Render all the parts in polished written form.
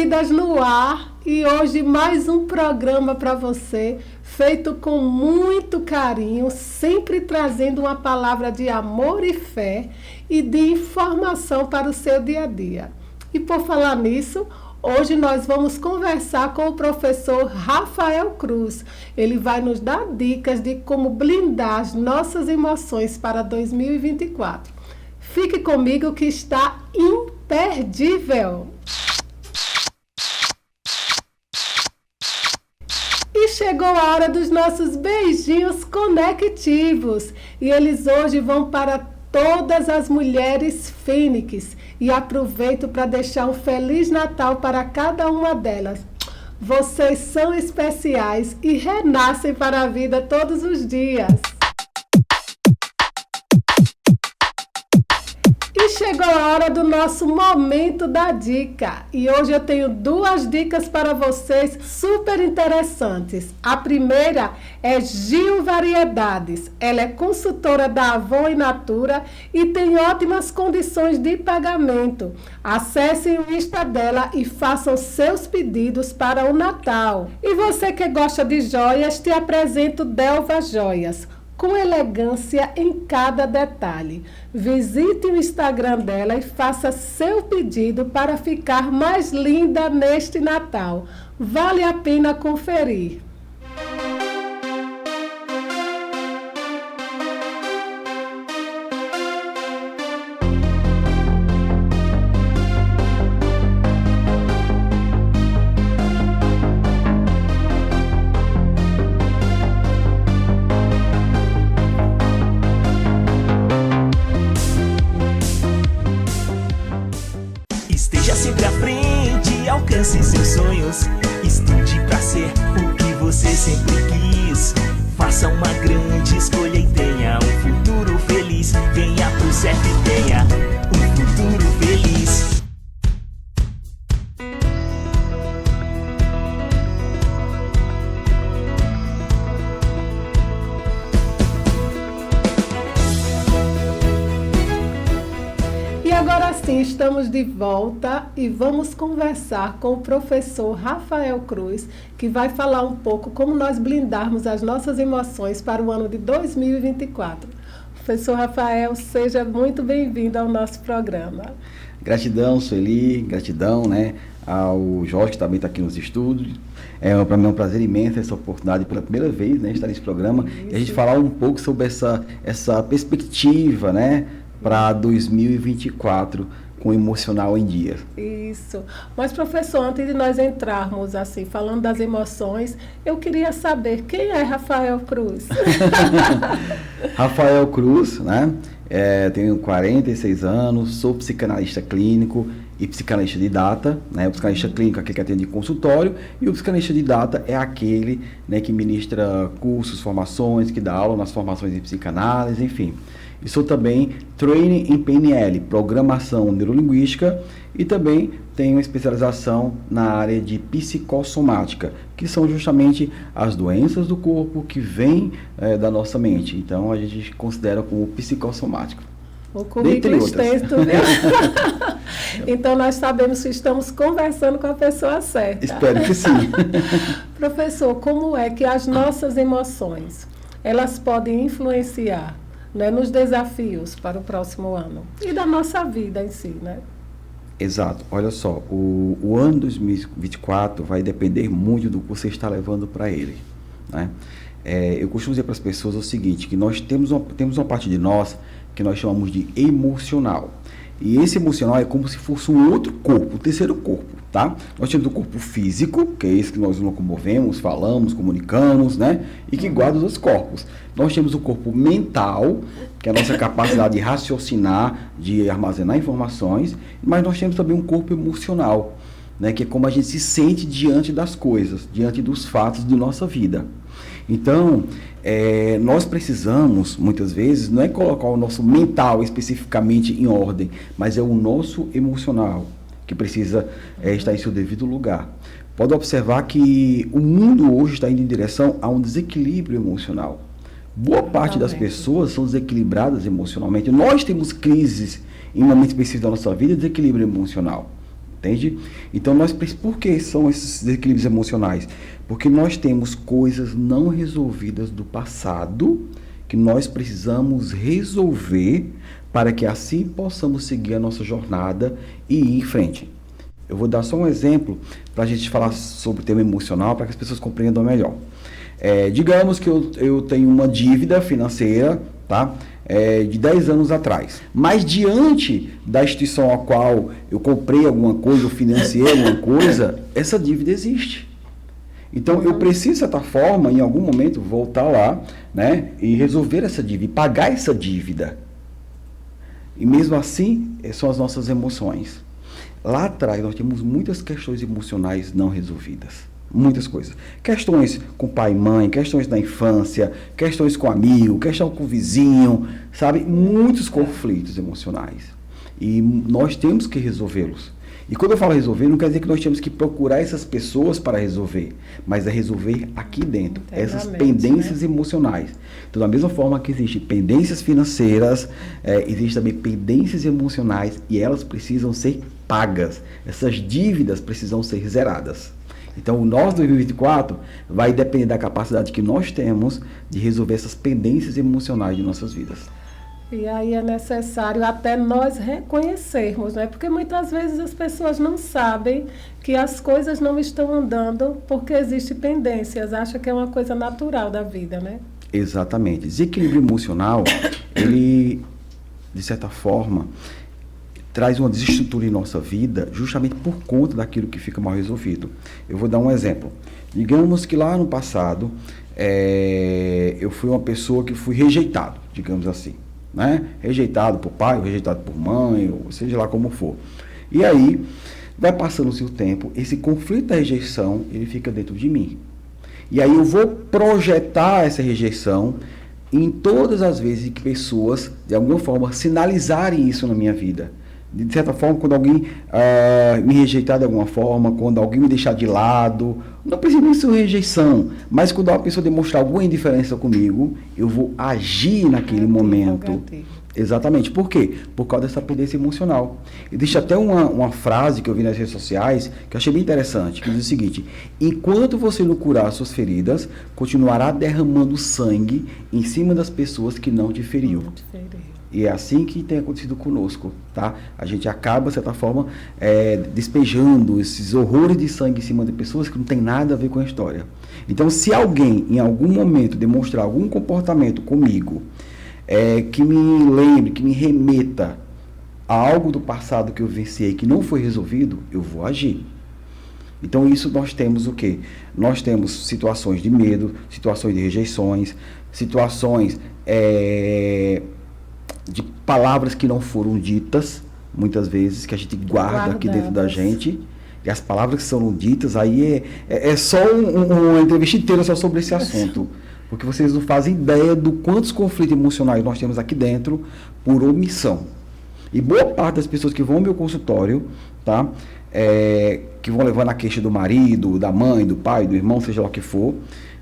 Vidas no Ar, e hoje mais um programa para você, feito com muito carinho, sempre trazendo uma palavra de amor e fé e de informação para o seu dia a dia. E por falar nisso, hoje nós vamos conversar com o professor Rafael Cruz. Ele vai nos dar dicas de como blindar as nossas emoções para 2024. Fique comigo que está imperdível! E chegou a hora dos nossos beijinhos conectivos. E eles hoje vão para todas as mulheres fênix. E aproveito para deixar um Feliz Natal para cada uma delas. Vocês são especiais e renascem para a vida todos os dias. E chegou a hora do nosso momento da dica. E hoje eu tenho duas dicas para vocês super interessantes. A primeira é Gil Variedades. Ela é consultora da Avon in Natura e tem ótimas condições de pagamento. Acessem o Insta dela e façam seus pedidos para o Natal. E você que gosta de joias, te apresento Delva Joias, com elegância em cada detalhe. Visite o Instagram dela e faça seu pedido para ficar mais linda neste Natal. Vale a pena conferir. Alcance seus sonhos, estude pra ser o que você sempre quis. Faça uma grande escolha e tenha um futuro feliz. Venha pro certo e tenha um futuro feliz. Agora sim, estamos de volta e vamos conversar com o professor Rafael Cruz, que vai falar um pouco como nós blindarmos as nossas emoções para o ano de 2024. Professor Rafael, seja muito bem-vindo ao nosso programa. Gratidão, Sueli, gratidão, ao Jorge, que também está aqui nos estúdios. Para mim é um prazer imenso essa oportunidade pela primeira vez, estar nesse programa. Isso. E a gente falar um pouco sobre essa perspectiva, para 2024 com o emocional em dia. Isso. Mas, professor, antes de nós entrarmos assim, falando das emoções, eu queria saber quem é Rafael Cruz? Rafael Cruz, tenho 46 anos, sou psicanalista clínico e psicanalista de data, O psicanalista clínico é aquele que atende em consultório e o psicanalista de data é aquele, que ministra cursos, formações, que dá aula nas formações de psicanálise, enfim. E sou também trainee em PNL, Programação Neurolinguística, e também tenho especialização na área de psicossomática, que são justamente as doenças do corpo que vêm da nossa mente. Então, a gente considera como psicossomático. O currículo extenso, viu? Então, nós sabemos que estamos conversando com a pessoa certa. Espero que sim. Professor, como é que as nossas emoções, elas podem influenciar nos desafios para o próximo ano e da nossa vida em si, Exato. Olha só, o ano 2024 vai depender muito do que você está levando para ele, Eu costumo dizer para as pessoas o seguinte, que nós temos uma parte de nós que nós chamamos de emocional. E esse emocional é como se fosse um outro corpo, um terceiro corpo, Nós temos o corpo físico, que é esse que nós nos locomovemos, falamos, comunicamos, E que guarda os outros corpos. Nós temos o corpo mental, que é a nossa capacidade de raciocinar, de armazenar informações, mas nós temos também um corpo emocional, que é como a gente se sente diante das coisas, diante dos fatos de nossa vida. Então, nós precisamos, muitas vezes, não é colocar o nosso mental especificamente em ordem, mas é o nosso emocional que precisa estar em seu devido lugar. Pode observar que o mundo hoje está indo em direção a um desequilíbrio emocional. Boa parte das pessoas são desequilibradas emocionalmente. Nós temos crises em momentos específicos da nossa vida, desequilíbrio emocional. entende? Então, por que são esses desequilíbrios emocionais? Porque nós temos coisas não resolvidas do passado que nós precisamos resolver para que assim possamos seguir a nossa jornada e ir em frente. Eu vou dar só um exemplo para a gente falar sobre o tema emocional, para que as pessoas compreendam melhor. Digamos que eu tenho uma dívida financeira, tá? De 10 anos atrás. Mas diante da instituição a qual eu comprei alguma coisa, eu financiei alguma coisa, essa dívida existe. Então, eu preciso, de certa forma, em algum momento, voltar lá, né, e resolver essa dívida, e pagar essa dívida. E mesmo assim, são as nossas emoções. Lá atrás, nós temos muitas questões emocionais não resolvidas. Muitas coisas. Questões com pai e mãe, questões da infância, questões com amigo, questão com vizinho, sabe? Muitos conflitos emocionais. E nós temos que resolvê-los. E quando eu falo resolver, não quer dizer que nós temos que procurar essas pessoas para resolver, mas é resolver aqui dentro, essas pendências emocionais. Então, da mesma forma que existem pendências financeiras, existem também pendências emocionais e elas precisam ser pagas. Essas dívidas precisam ser zeradas. Então, o nosso 2024 vai depender da capacidade que nós temos de resolver essas pendências emocionais de nossas vidas. E aí é necessário até nós reconhecermos, né? Porque muitas vezes as pessoas não sabem que as coisas não estão andando porque existem pendências, acham que é uma coisa natural da vida, né? Exatamente. Desequilíbrio emocional, ele, de certa forma, traz uma desestrutura em nossa vida justamente por conta daquilo que fica mal resolvido. Eu vou dar um exemplo. Digamos que lá no passado, eu fui uma pessoa que fui rejeitado, digamos assim. Né? Rejeitado por pai, ou rejeitado por mãe, ou seja lá como for. E aí, vai passando-se o tempo, esse conflito da rejeição, ele fica dentro de mim. E aí eu vou projetar essa rejeição em todas as vezes que pessoas, de alguma forma, sinalizarem isso na minha vida. De certa forma, quando alguém me rejeitar de alguma forma, quando alguém me deixar de lado, não precisa nem ser rejeição, mas quando uma pessoa demonstrar alguma indiferença comigo, eu vou agir naquele momento. Exatamente. Por quê? Por causa dessa pendência emocional. Existe até uma frase que eu vi nas redes sociais, que eu achei bem interessante, que diz o seguinte: enquanto você não curar suas feridas, continuará derramando sangue em cima das pessoas que não te feriu. E é assim que tem acontecido conosco, tá? A gente acaba, de certa forma, despejando esses horrores de sangue em cima de pessoas que não tem nada a ver com a história. Então, se alguém, em algum momento, demonstrar algum comportamento comigo, que me lembre, que me remeta a algo do passado que eu vivenciei que não foi resolvido, eu vou agir. Então, isso nós temos o quê? Nós temos situações de medo, situações de rejeições, situações de palavras que não foram ditas, muitas vezes, que a gente guarda aqui dentro da gente. E as palavras que são ditas, aí é só uma entrevista inteira só sobre esse assunto. Porque vocês não fazem ideia do quantos conflitos emocionais nós temos aqui dentro por omissão. E boa parte das pessoas que vão ao meu consultório, tá? Que vão levando a queixa do marido, da mãe, do pai, do irmão, seja lá o que for.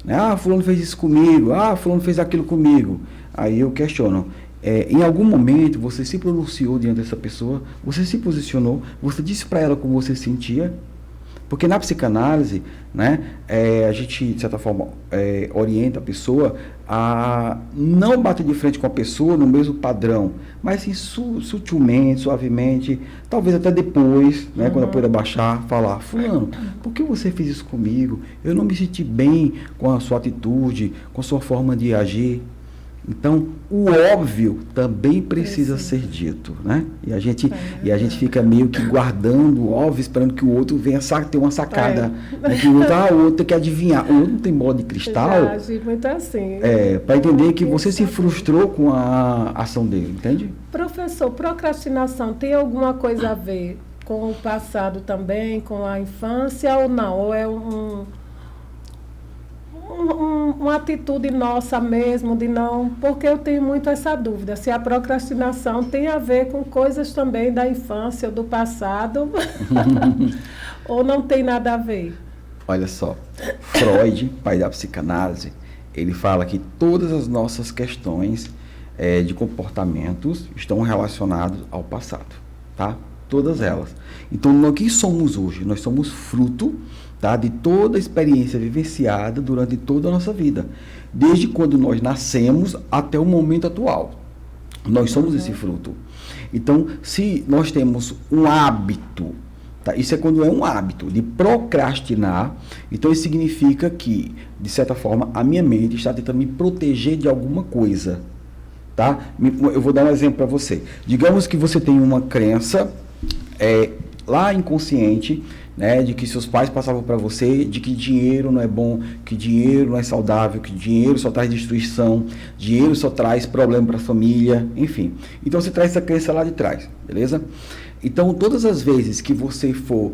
Né? Ah, fulano fez isso comigo. Ah, fulano fez aquilo comigo. Aí eu questiono. Em algum momento você se pronunciou diante dessa pessoa, você se posicionou, você disse para ela como você sentia? Porque na psicanálise, né, a gente, de certa forma, orienta a pessoa a não bater de frente com a pessoa no mesmo padrão, mas assim, sutilmente, suavemente, talvez até depois, né, quando a poeira baixar, falar: fulano, por que você fez isso comigo? Eu não me senti bem com a sua atitude, com a sua forma de agir. Então, o óbvio também precisa ser dito, né? E a gente fica meio que guardando o óbvio, esperando que o outro venha ter uma sacada. Né? Que o outro tem que adivinhar. O outro não tem bola de cristal. Muito assim. Para entender que você se frustrou com a ação dele, entende? Professor, procrastinação tem alguma coisa a ver com o passado também, com a infância ou não? Ou é uma atitude nossa mesmo de não, porque eu tenho muito essa dúvida, se a procrastinação tem a ver com coisas também da infância ou do passado, ou não tem nada a ver. Olha só, Freud, pai da psicanálise, ele fala que todas as nossas questões de comportamentos estão relacionadas ao passado, tá? todas elas. Então, nós que somos hoje? Nós somos fruto, tá, de toda a experiência vivenciada durante toda a nossa vida, desde quando nós nascemos até o momento atual. Nós somos esse fruto. Então, se nós temos um hábito, tá, isso é quando é um hábito de procrastinar, então isso significa que, de certa forma, a minha mente está tentando me proteger de alguma coisa. Tá? Eu vou dar um exemplo para você. Digamos que você tem uma crença lá inconsciente, né, de que seus pais passavam para você, de que dinheiro não é bom, que dinheiro não é saudável, que dinheiro só traz destruição, dinheiro só traz problema para a família, enfim. Então você traz essa crença lá de trás, beleza? Então todas as vezes que você for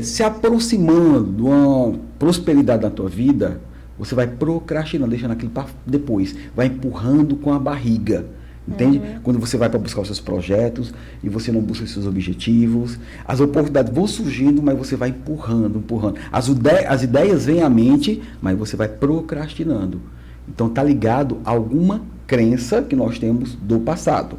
se aproximando de uma prosperidade na tua vida, você vai procrastinando, deixando aquilo para depois, vai empurrando com a barriga. Entende? Quando você vai para buscar os seus projetos e você não busca os seus objetivos, as oportunidades vão surgindo, mas você vai empurrando. As ideias vêm à mente, mas você vai procrastinando. Então está ligado a alguma crença que nós temos do passado.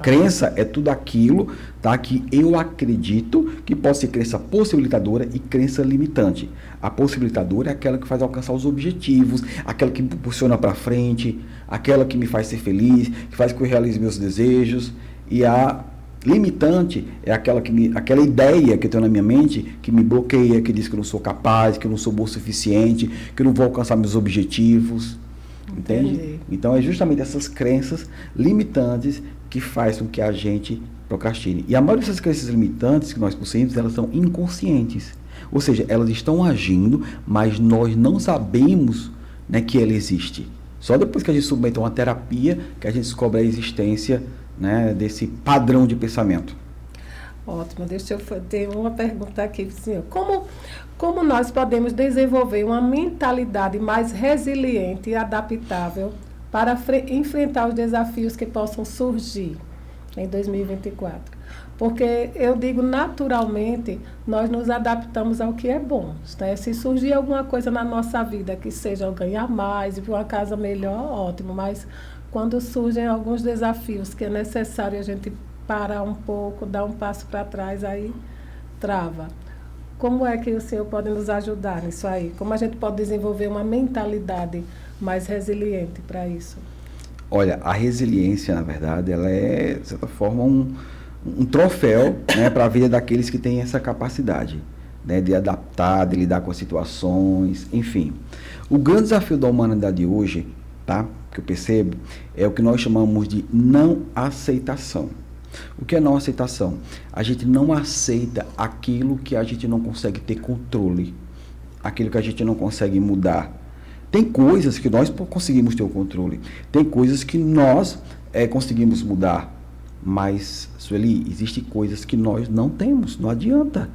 Crença é tudo aquilo, tá, que eu acredito que pode ser crença possibilitadora e crença limitante. A possibilitadora é aquela que faz alcançar os objetivos, aquela que me proporciona para frente, aquela que me faz ser feliz, que faz que eu realize meus desejos. E a limitante é aquela ideia que eu tenho na minha mente que me bloqueia, que diz que eu não sou capaz, que eu não sou bom o suficiente, que eu não vou alcançar meus objetivos. Entende? Então é justamente essas crenças limitantes que faz com que a gente procrastine. E a maioria dessas crenças limitantes que nós possuímos, elas são inconscientes. Ou seja, elas estão agindo, mas nós não sabemos, né, que ela existe. Só depois que a gente submete a uma terapia que a gente descobre a existência, né, desse padrão de pensamento. Ótimo, deixa eu ter uma pergunta aqui, senhor. Como nós podemos desenvolver uma mentalidade mais resiliente e adaptável para enfrentar os desafios que possam surgir em 2024? Porque eu digo, naturalmente, nós nos adaptamos ao que é bom. Né? Se surgir alguma coisa na nossa vida que seja ganhar mais, ir para uma casa melhor, ótimo. Mas quando surgem alguns desafios que é necessário a gente parar um pouco, dar um passo para trás, aí trava. Como é que o senhor pode nos ajudar nisso aí? Como a gente pode desenvolver uma mentalidade mais resiliente para isso? Olha, a resiliência, na verdade, ela é, de certa forma, um troféu, né, para a vida daqueles que têm essa capacidade, né, de adaptar, de lidar com as situações, enfim. O grande desafio da humanidade hoje, tá, que eu percebo, é o que nós chamamos de não aceitação. O que é não aceitação? A gente não aceita aquilo que a gente não consegue ter controle, aquilo que a gente não consegue mudar. Tem coisas que nós conseguimos ter o controle, tem coisas que nós conseguimos mudar, mas, Sueli, existem coisas que nós não temos, não adianta,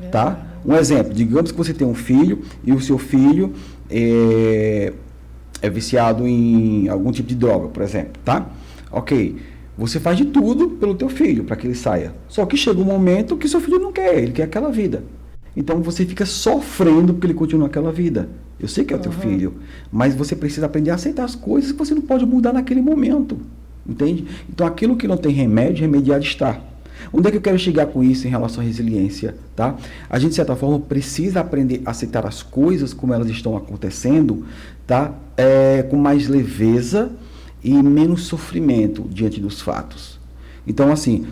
tá? Um exemplo, digamos que você tem um filho e o seu filho é viciado em algum tipo de droga, por exemplo, tá? Ok, você faz de tudo pelo teu filho para que ele saia, só que chega um momento que seu filho não quer, ele quer aquela vida. Então você fica sofrendo porque ele continua aquela vida. Eu sei que é o teu filho, mas você precisa aprender a aceitar as coisas que você não pode mudar naquele momento. Entende? Então aquilo que não tem remédio, remediado está. Onde é que eu quero chegar com isso em relação à resiliência? Tá? A gente, de certa forma, precisa aprender a aceitar as coisas como elas estão acontecendo, tá? Com mais leveza e menos sofrimento diante dos fatos. Então, assim,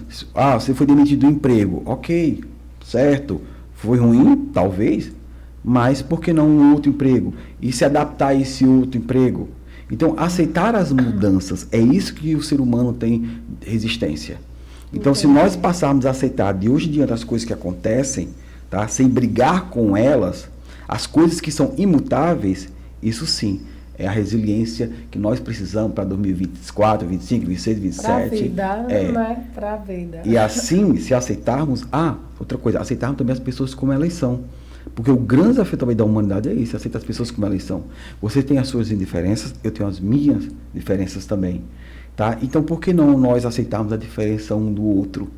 você foi demitido do emprego. Ok, certo. Foi ruim, talvez, mas por que não um outro emprego? E se adaptar a esse outro emprego? Então, aceitar as mudanças, é isso que o ser humano tem resistência. Então, se nós passarmos a aceitar de hoje em diante as coisas que acontecem, tá, sem brigar com elas, as coisas que são imutáveis, isso sim é a resiliência que nós precisamos para 2024, 2025, 2026, 2027. Para a vida, né? Para a vida. E assim, se aceitarmos, outra coisa, aceitarmos também as pessoas como elas são. Porque o grande desafio também da humanidade é isso, aceitar as pessoas como elas são. Você tem as suas indiferenças, eu tenho as minhas diferenças também. Tá? Então, por que não nós aceitarmos a diferença um do outro?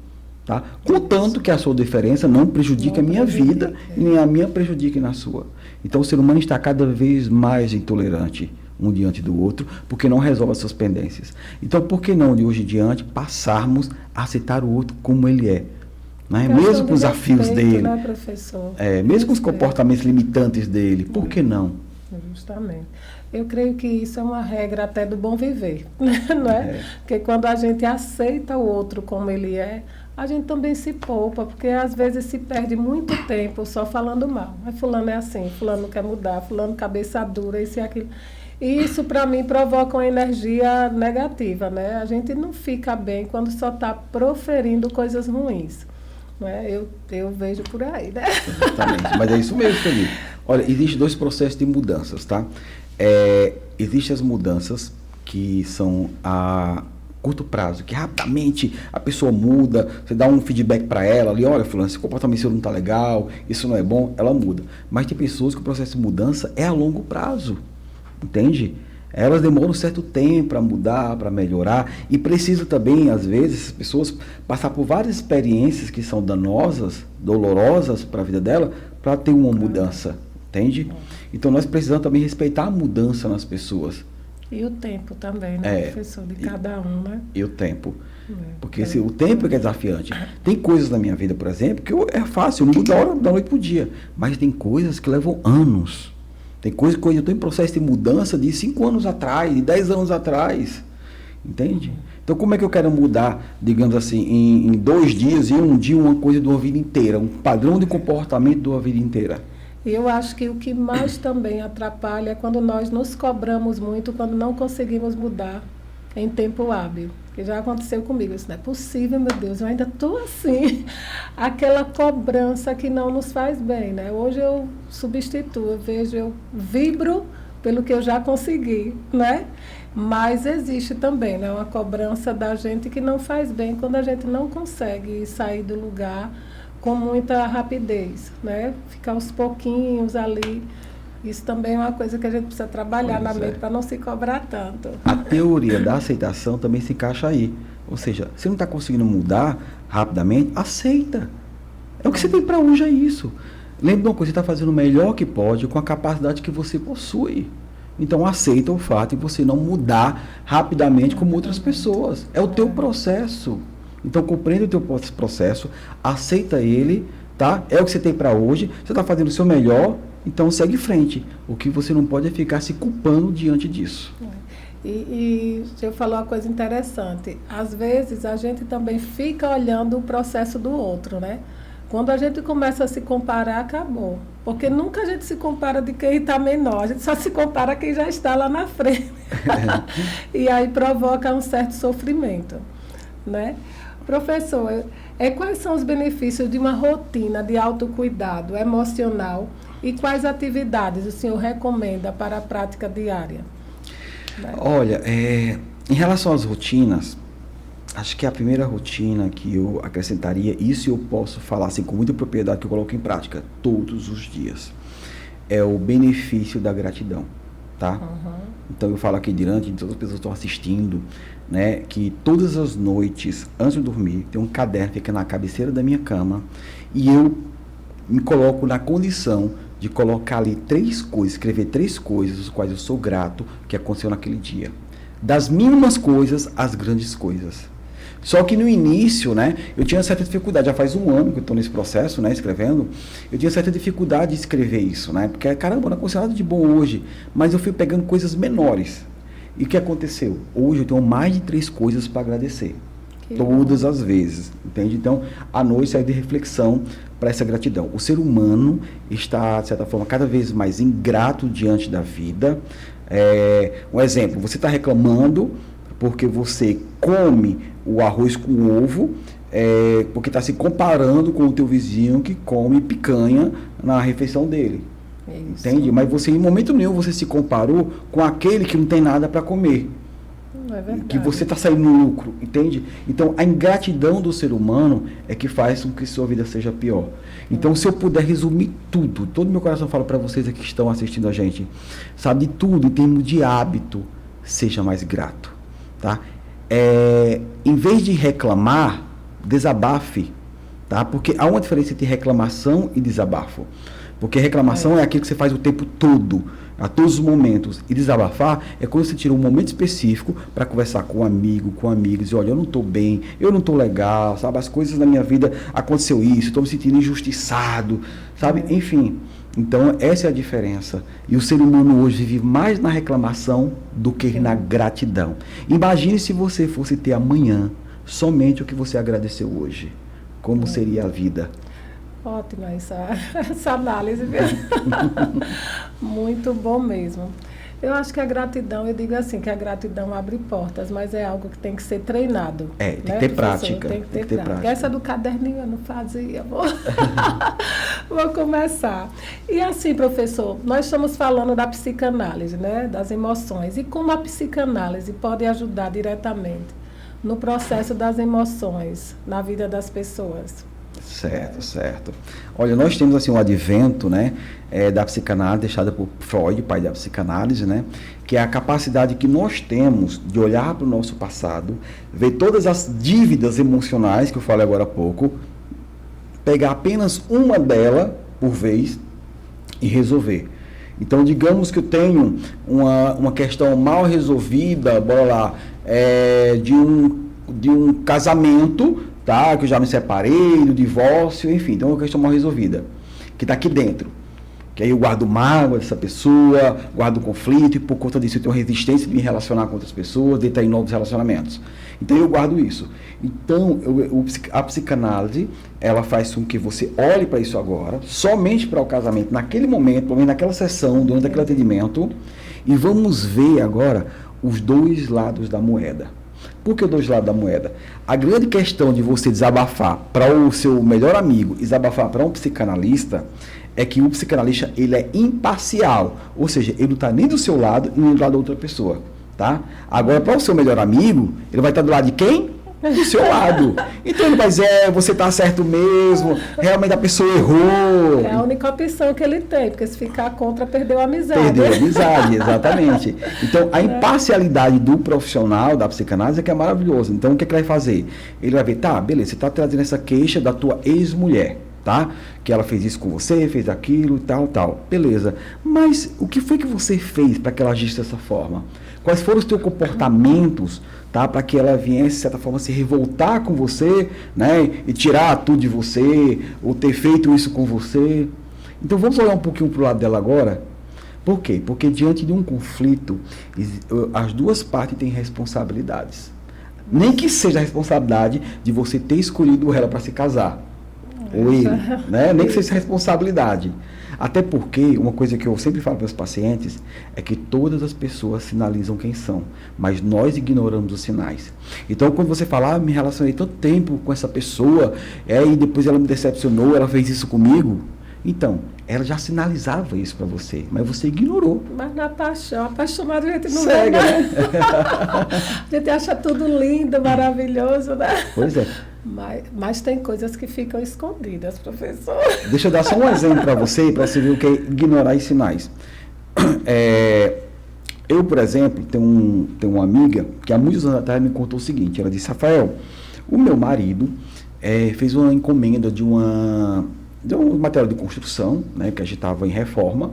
Tá? Contanto que a sua diferença não prejudique a minha vida e nem a minha prejudique na sua. Então, o ser humano está cada vez mais intolerante um diante do outro, porque não resolve as suas pendências. Então, por que não, de hoje em diante, passarmos a aceitar o outro como ele é? né? Questão Mesmo de com os desafios respeito, dele, né, professor? mesmo com os Respeito. comportamentos limitantes dele, por que não? Justamente. Eu creio que isso é uma regra até do bom viver, não é? Porque quando a gente aceita o outro como ele é, a gente também se poupa, porque às vezes se perde muito tempo só falando mal. Mas fulano é assim, fulano não quer mudar, fulano cabeça dura, isso e aquilo. E isso, para mim, provoca uma energia negativa, né? A gente não fica bem quando só está proferindo coisas ruins. Né? Eu vejo por aí, né? Exatamente. Mas é isso mesmo, Felipe. Olha, existem dois processos de mudanças, tá? Existem as mudanças que são a curto prazo, que rapidamente a pessoa muda, você dá um feedback para ela ali, olha, fulano, esse comportamento seu não tá legal, isso não é bom, ela muda. Mas tem pessoas que o processo de mudança é a longo prazo, entende? Elas demoram um certo tempo para mudar, para melhorar, e precisa também, às vezes, essas pessoas passar por várias experiências que são danosas, dolorosas para a vida dela, para ter uma mudança, entende? Então nós precisamos também respeitar a mudança nas pessoas. E o tempo também, né, professor, de cada um, né? E o tempo. Porque o tempo é que é desafiante. Tem coisas na minha vida, por exemplo, que é fácil, eu mudo da noite para o dia. Mas tem coisas que levam anos. Tem coisas que eu estou em processo de mudança de 5 anos atrás, de 10 anos atrás. Entende? Então, como é que eu quero mudar, digamos assim, em 2 dias e um dia uma coisa de uma vida inteira, um padrão de comportamento de uma vida inteira? E eu acho que o que mais também atrapalha é quando nós nos cobramos muito, quando não conseguimos mudar em tempo hábil. Que já aconteceu comigo, isso não é possível, meu Deus, eu ainda estou assim. Aquela cobrança que não nos faz bem, né? Hoje eu substituo, eu vibro pelo que eu já consegui, né? Mas existe também, né, uma cobrança da gente que não faz bem quando a gente não consegue sair do lugar com muita rapidez, né? Ficar aos pouquinhos ali. Isso também é uma coisa que a gente precisa trabalhar na mente para não se cobrar tanto. A teoria da aceitação também se encaixa aí. Ou seja, se não está conseguindo mudar rapidamente, aceita. É o que você tem para hoje, é isso. Lembra de uma coisa, você está fazendo o melhor que pode com a capacidade que você possui. Então aceita o fato de você não mudar rapidamente como outras pessoas. É o teu processo. Então compreenda o teu processo, aceita ele, tá? É o que você tem para hoje, você está fazendo o seu melhor, então segue em frente. O que você não pode é ficar se culpando diante disso. E você falou uma coisa interessante. Às vezes a gente também fica olhando o processo do outro, né? Quando a gente começa a se comparar, acabou. Porque nunca a gente se compara de quem está menor, a gente só se compara quem já está lá na frente. E aí provoca um certo sofrimento, né? Professor, quais são os benefícios de uma rotina de autocuidado emocional e quais atividades o senhor recomenda para a prática diária? Olha, em relação às rotinas, acho que a primeira rotina que eu acrescentaria, isso eu posso falar assim, com muita propriedade, que eu coloco em prática todos os dias, é o benefício da gratidão, tá? Então eu falo aqui diante de todas as pessoas que estão assistindo, né, que todas as noites, antes de dormir, tem um caderno que fica na cabeceira da minha cama e eu me coloco na condição de colocar ali 3 coisas, escrever 3 coisas, as quais eu sou grato, que aconteceu naquele dia. Das mínimas coisas às grandes coisas. Só que no início, né, eu tinha certa dificuldade, já faz 1 ano que eu estou nesse processo, né, escrevendo, eu tinha certa dificuldade de escrever isso, né, porque, caramba, não aconteceu nada de bom hoje, mas eu fui pegando coisas menores. E o que aconteceu? Hoje eu tenho mais de 3 coisas para agradecer. Todas as vezes, entende? Então, à noite sai de reflexão para essa gratidão. O ser humano está, de certa forma, cada vez mais ingrato diante da vida. Um exemplo, você está reclamando porque você come o arroz com ovo, porque está se comparando com o teu vizinho que come picanha na refeição dele. Isso. Entende? Mas você, em momento nenhum, você se comparou com aquele que não tem nada para comer. Não é verdade. Que você está saindo no lucro, entende? Então, a ingratidão do ser humano é que faz com que sua vida seja pior. Então, se eu puder resumir tudo, todo meu coração fala para vocês aqui que estão assistindo a gente, sabe, de tudo, em termos de hábito, seja mais grato, tá? Em vez de reclamar, desabafe, tá? Porque há uma diferença entre reclamação e desabafo. Porque reclamação é aquilo que você faz o tempo todo, a todos os momentos. E desabafar é quando você tira um momento específico para conversar com um amigo, com amigas, e olha, eu não estou bem, eu não estou legal, sabe? As coisas na minha vida, aconteceu isso, estou me sentindo injustiçado, sabe? Enfim, então essa é a diferença. E o ser humano hoje vive mais na reclamação do que na gratidão. Imagine se você fosse ter amanhã somente o que você agradeceu hoje. Como seria a vida? Ótima essa análise, viu? Muito bom mesmo. Eu acho que a gratidão, eu digo assim, que a gratidão abre portas, mas é algo que tem que ser treinado. Tem que ter prática. Tem que ter prática. Essa do caderninho eu não fazia, vou começar. E assim, professor, nós estamos falando da psicanálise, né? Das emoções. E como a psicanálise pode ajudar diretamente no processo das emoções, na vida das pessoas? Certo. Olha, nós temos assim um advento, né, da psicanálise, deixada por Freud, pai da psicanálise, né, que é a capacidade que nós temos de olhar para o nosso passado, ver todas as dívidas emocionais, que eu falei agora há pouco, pegar apenas uma delas por vez e resolver. Então, digamos que eu tenho uma questão mal resolvida, bora lá, de um casamento, tá? Que eu já me separei, do divórcio, enfim, então é uma questão mal resolvida, que está aqui dentro. Que aí eu guardo mágoa dessa pessoa, guardo conflito, e por conta disso eu tenho resistência de me relacionar com outras pessoas, de estar em novos relacionamentos. Então eu guardo isso. Então a psicanálise, ela faz com que você olhe para isso agora, somente para o casamento, naquele momento, pelo menos naquela sessão, durante aquele atendimento, e vamos ver agora os dois lados da moeda. Por que os dois lados da moeda? A grande questão de você desabafar para o seu melhor amigo e desabafar para um psicanalista é que o psicanalista, ele é imparcial, ou seja, ele não está nem do seu lado e nem do lado da outra pessoa, tá? Agora, para o seu melhor amigo, ele vai estar do lado de quem? Do seu lado. Então ele vai dizer, você está certo mesmo, realmente a pessoa errou. É a única opção que ele tem, porque se ficar contra, perdeu a amizade. Perdeu a amizade, exatamente. Então, a imparcialidade do profissional da psicanálise é que é maravilhoso. Então, o que é que ele vai fazer? Ele vai ver, tá, beleza, você está trazendo essa queixa da tua ex-mulher, tá? Que ela fez isso com você, fez aquilo, tal. Beleza. Mas o que foi que você fez para que ela agisse dessa forma? Quais foram os teus comportamentos, tá? Para que ela viesse, de certa forma, se revoltar com você, né? E tirar tudo de você, ou ter feito isso com você. Então, vamos olhar um pouquinho para o lado dela agora. Por quê? Porque diante de um conflito, as duas partes têm responsabilidades. Nem que seja a responsabilidade de você ter escolhido ela para se casar. Ou ele, né? Nem que seja responsabilidade. Até porque, uma coisa que eu sempre falo para os pacientes, é que todas as pessoas sinalizam quem são, mas nós ignoramos os sinais. Então, quando você fala, me relacionei tanto tempo com essa pessoa, e depois ela me decepcionou, ela fez isso comigo, então, ela já sinalizava isso para você, mas você ignorou. Mas na paixão, apaixonado a gente não cega, vê, né? A gente acha tudo lindo, maravilhoso, né? Pois é. Mas tem coisas que ficam escondidas, professor. Deixa eu dar só um exemplo para você ver o que é ignorar os sinais. Eu, por exemplo, tenho uma amiga que há muitos anos atrás me contou o seguinte, ela disse, Rafael, o meu marido fez uma encomenda de um material de construção, né, que a gente estava em reforma,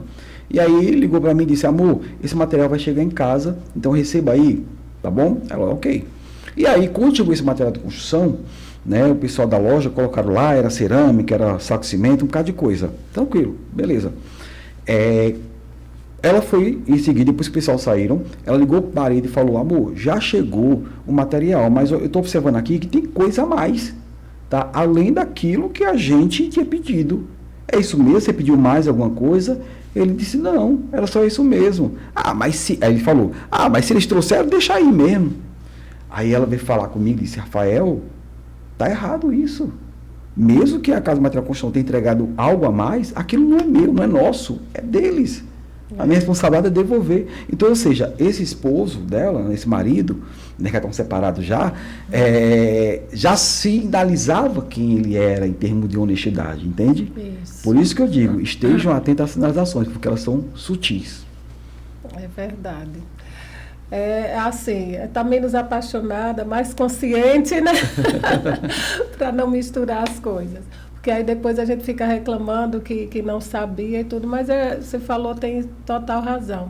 e aí ele ligou para mim e disse, amor, esse material vai chegar em casa, então receba aí, tá bom? Ela, ok. E aí, quando chegou esse material de construção, né, o pessoal da loja colocaram lá, era cerâmica, era saco de cimento, um bocado de coisa. Tranquilo, beleza. Ela foi, em seguida, depois que o pessoal saíram, ela ligou para o marido e falou, amor, já chegou o material, mas eu estou observando aqui que tem coisa a mais, tá? Além daquilo que a gente tinha pedido. É isso mesmo? Você pediu mais alguma coisa? Ele disse, não, era só isso mesmo. Aí ele falou, mas se eles trouxeram, deixa aí mesmo. Aí ela veio falar comigo e disse, Rafael, tá errado isso. Mesmo que a Casa de Material de Construção tenha entregado algo a mais, aquilo não é meu, não é nosso, é deles. A minha responsabilidade é devolver. Então, ou seja, esse esposo dela, esse marido, né, que estão separados já sinalizava quem ele era em termos de honestidade, entende? Isso. Por isso que eu digo, estejam atentos às sinalizações, porque elas são sutis. É verdade. Está menos apaixonada, mais consciente, né? Para não misturar as coisas. Porque aí depois a gente fica reclamando que não sabia e tudo, mas você falou, tem total razão.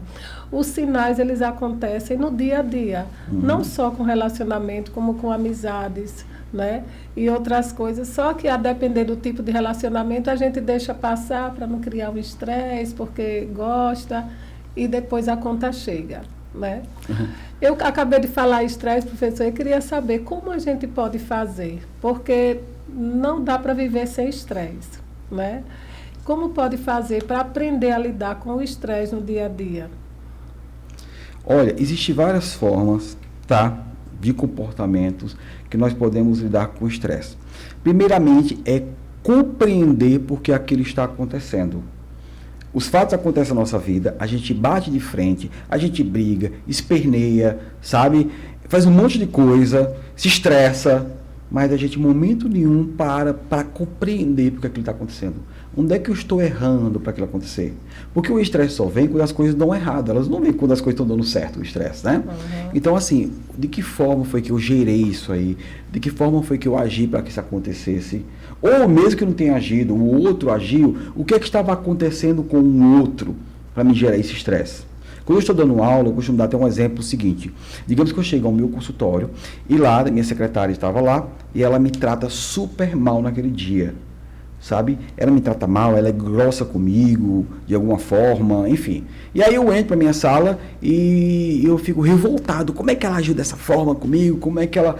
Os sinais, eles acontecem no dia a dia, não só com relacionamento, como com amizades, né? E outras coisas, só que a depender do tipo de relacionamento, a gente deixa passar para não criar um estresse, porque gosta, e depois a conta chega, né? Eu acabei de falar estresse, professor, eu queria saber como a gente pode fazer, porque não dá para viver sem estresse, né? Como pode fazer para aprender a lidar com o estresse no dia a dia? Olha, existem várias formas, tá, de comportamentos que nós podemos lidar com o estresse. Primeiramente, é compreender por que aquilo está acontecendo. Os fatos acontecem na nossa vida, a gente bate de frente, a gente briga, esperneia, sabe? Faz um monte de coisa, se estressa, mas a gente, em momento nenhum, para compreender por que aquilo está acontecendo. Onde é que eu estou errando para aquilo acontecer? Porque o estresse só vem quando as coisas dão errado, elas não vêm quando as coisas estão dando certo, o estresse, né? Então, assim, de que forma foi que eu gerei isso aí? De que forma foi que eu agi para que isso acontecesse? Ou mesmo que eu não tenha agido, o outro agiu, o que é que estava acontecendo com o outro para me gerar esse estresse? Quando eu estou dando aula, eu costumo dar até um exemplo seguinte. Digamos que eu chego ao meu consultório e lá, minha secretária estava lá e ela me trata super mal naquele dia, sabe? Ela me trata mal, ela é grossa comigo, de alguma forma, enfim. E aí eu entro para minha sala e eu fico revoltado. Como é que ela agiu dessa forma comigo? Como é que ela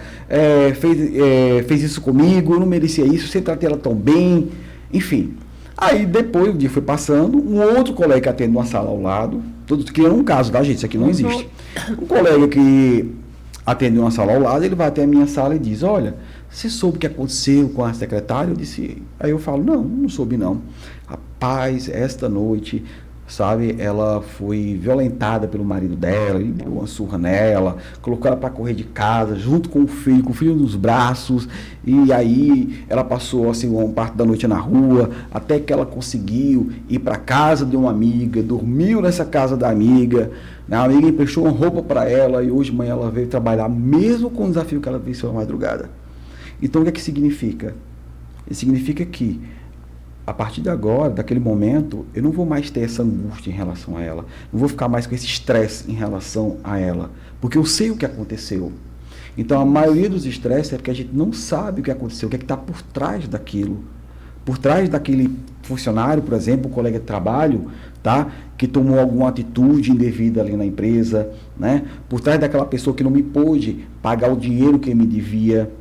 fez isso comigo? Eu não merecia isso, você tratei ela tão bem, enfim. Aí depois o dia foi passando, um outro colega que atende uma sala ao lado, que é um caso, tá, gente? Isso aqui não existe. Um colega que atende uma sala ao lado, ele vai até a minha sala e diz, olha, você soube o que aconteceu com a secretária? Eu disse, aí eu falo, não soube não. Rapaz, esta noite, sabe, ela foi violentada pelo marido dela, ele deu uma surra nela, colocou ela para correr de casa, junto com o filho nos braços, e aí ela passou assim uma parte da noite na rua, até que ela conseguiu ir para casa de uma amiga, dormiu nessa casa da amiga, né? A amiga emprestou uma roupa para ela, e hoje de manhã ela veio trabalhar, mesmo com o desafio que ela venceu à madrugada. Então, o que é que significa? Isso significa que, a partir de agora, daquele momento, eu não vou mais ter essa angústia em relação a ela. Não vou ficar mais com esse estresse em relação a ela. Porque eu sei o que aconteceu. Então, a maioria dos estresses é porque a gente não sabe o que aconteceu, o que é que está por trás daquilo. Por trás daquele funcionário, por exemplo, um colega de trabalho, tá, que tomou alguma atitude indevida ali na empresa, né? Por trás daquela pessoa que não me pôde pagar o dinheiro que ele me devia.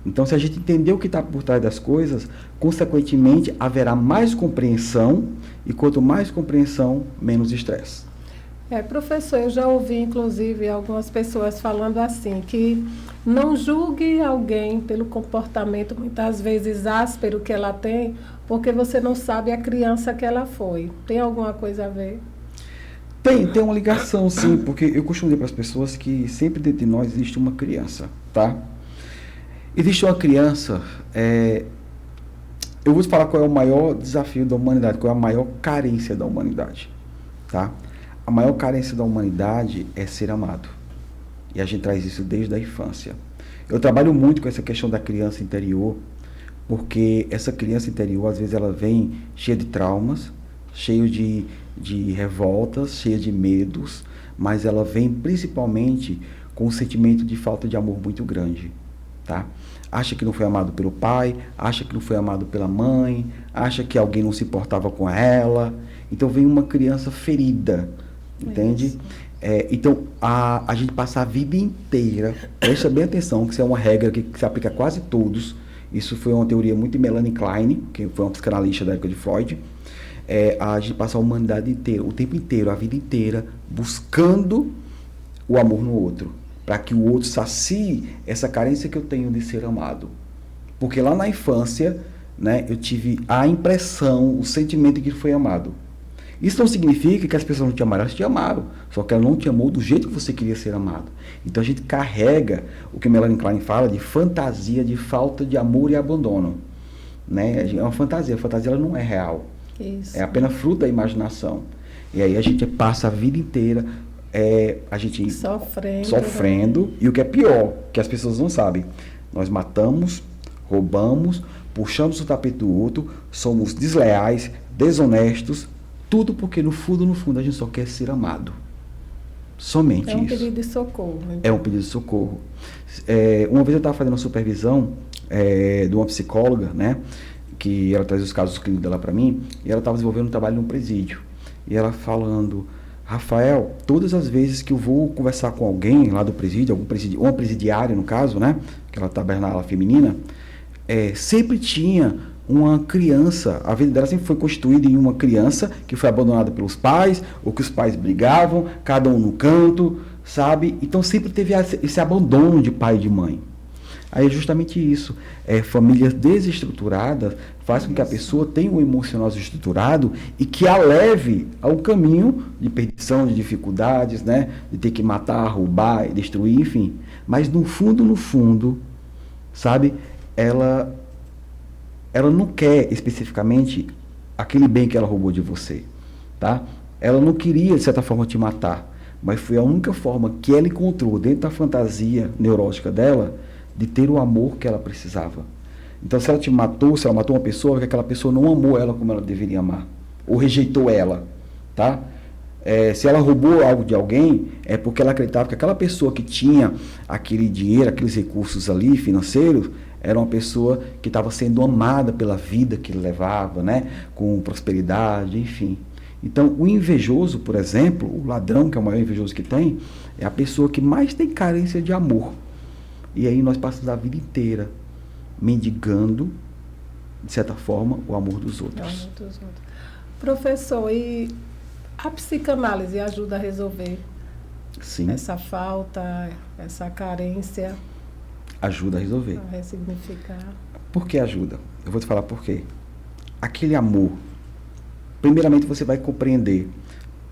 Então, se a gente entender o que está por trás das coisas, consequentemente, haverá mais compreensão, e quanto mais compreensão, menos estresse. Professor, eu já ouvi, inclusive, algumas pessoas falando assim, que não julgue alguém pelo comportamento, muitas vezes áspero que ela tem, porque você não sabe a criança que ela foi. Tem alguma coisa a ver? Tem uma ligação, sim, porque eu costumo dizer para as pessoas que sempre dentro de nós existe uma criança, tá? Existe uma criança, eu vou te falar qual é o maior desafio da humanidade, qual é a maior carência da humanidade, tá? A maior carência da humanidade é ser amado. E a gente traz isso desde a infância. Eu trabalho muito com essa questão da criança interior, porque essa criança interior, às vezes, ela vem cheia de traumas, cheia de revoltas, cheia de medos, mas ela vem principalmente com um sentimento de falta de amor muito grande. Tá? Acha que não foi amado pelo pai, acha que não foi amado pela mãe, acha que alguém não se importava com ela. Então vem uma criança ferida, entende? Então a gente passa a vida inteira, presta bem atenção, que isso é uma regra que se aplica a quase todos. Isso foi uma teoria muito de Melanie Klein, que foi uma psicanalista da época de Freud. A gente passa a humanidade inteira, o tempo inteiro, a vida inteira, buscando o amor no outro, para que o outro sacie essa carência que eu tenho de ser amado. Porque lá na infância, né, eu tive a impressão, o sentimento de que foi amado. Isso não significa que as pessoas não te amaram, elas te amaram, só que ela não te amou do jeito que você queria ser amado. Então a gente carrega o que Melanie Klein fala de fantasia, de falta de amor e abandono. Né? É uma fantasia, a fantasia ela não é real. Isso. É apenas fruto da imaginação. E aí a gente passa a vida inteira a gente sofrendo, e o que é pior, que as pessoas não sabem, nós matamos, roubamos, puxamos o tapete do outro, somos desleais, desonestos, tudo porque no fundo a gente só quer ser amado. Somente isso. É um pedido de socorro. Então. É um pedido de socorro. Uma vez eu estava fazendo uma supervisão de uma psicóloga, né? Que ela traz os casos clínicos dela para mim, e ela estava desenvolvendo um trabalho num presídio. E ela falando, Rafael, todas as vezes que eu vou conversar com alguém lá do presídio, uma presidiária no caso, né? Que ela trabalha na ala feminina, sempre tinha uma criança, a vida dela sempre foi constituída em uma criança que foi abandonada pelos pais, ou que os pais brigavam, cada um no canto, sabe? Então sempre teve esse abandono de pai e de mãe. Aí é justamente isso, famílias desestruturadas faz com que a pessoa tenha um emocional desestruturado e que a leve ao caminho de perdição, de dificuldades, né? De ter que matar, roubar, destruir, enfim. Mas no fundo, sabe, ela não quer especificamente aquele bem que ela roubou de você, tá? Ela não queria, de certa forma, te matar, mas foi a única forma que ela encontrou dentro da fantasia neurótica dela de ter o amor que ela precisava. Então, se ela te matou, se ela matou uma pessoa, é que aquela pessoa não amou ela como ela deveria amar, ou rejeitou ela, tá? Se ela roubou algo de alguém, é porque ela acreditava que aquela pessoa que tinha aquele dinheiro, aqueles recursos ali financeiros, era uma pessoa que estava sendo amada pela vida que ele levava, né? Com prosperidade, enfim. Então, o invejoso, por exemplo, o ladrão, que é o maior invejoso que tem, é a pessoa que mais tem carência de amor. E aí nós passamos a vida inteira mendigando, de certa forma, o amor dos outros. Professor, e a psicanálise ajuda a resolver Sim. essa falta, essa carência? Ajuda a resolver. A ressignificar. Por que ajuda? Eu vou te falar por quê. Aquele amor, primeiramente você vai compreender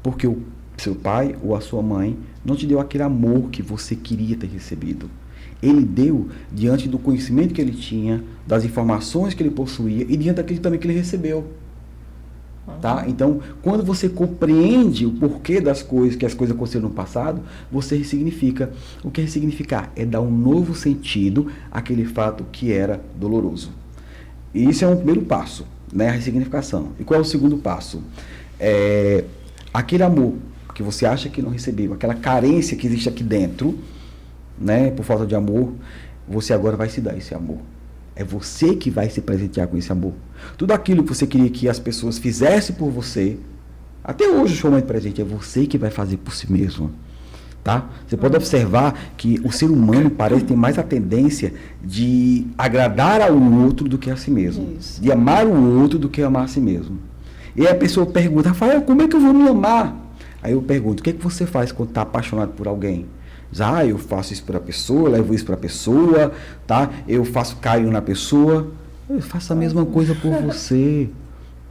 porque o seu pai ou a sua mãe não te deu aquele amor que você queria ter recebido. Ele deu diante do conhecimento que ele tinha, das informações que ele possuía e diante daquilo também que ele recebeu. Tá? Então, quando você compreende o porquê das coisas, que as coisas aconteceram no passado, você ressignifica. O que é ressignificar? É dar um novo sentido àquele fato que era doloroso. E isso é um primeiro passo, né? A ressignificação. E qual é o segundo passo? Aquele amor que você acha que não recebeu, aquela carência que existe aqui dentro, né? Por falta de amor, você agora vai se dar esse amor. É você que vai se presentear com esse amor. Tudo aquilo que você queria que as pessoas fizessem por você, até hoje o seu momento presente, é você que vai fazer por si mesmo. Tá? Você pode observar que o ser humano parece ter mais a tendência de agradar ao outro do que a si mesmo. Isso. De amar o outro do que amar a si mesmo. E aí a pessoa pergunta, Rafael, como é que eu vou me amar? Aí eu pergunto, o que é que você faz quando está apaixonado por alguém? Eu faço isso para a pessoa, levo isso para a pessoa, tá? Eu faço carinho na pessoa. Eu faço a mesma coisa por você,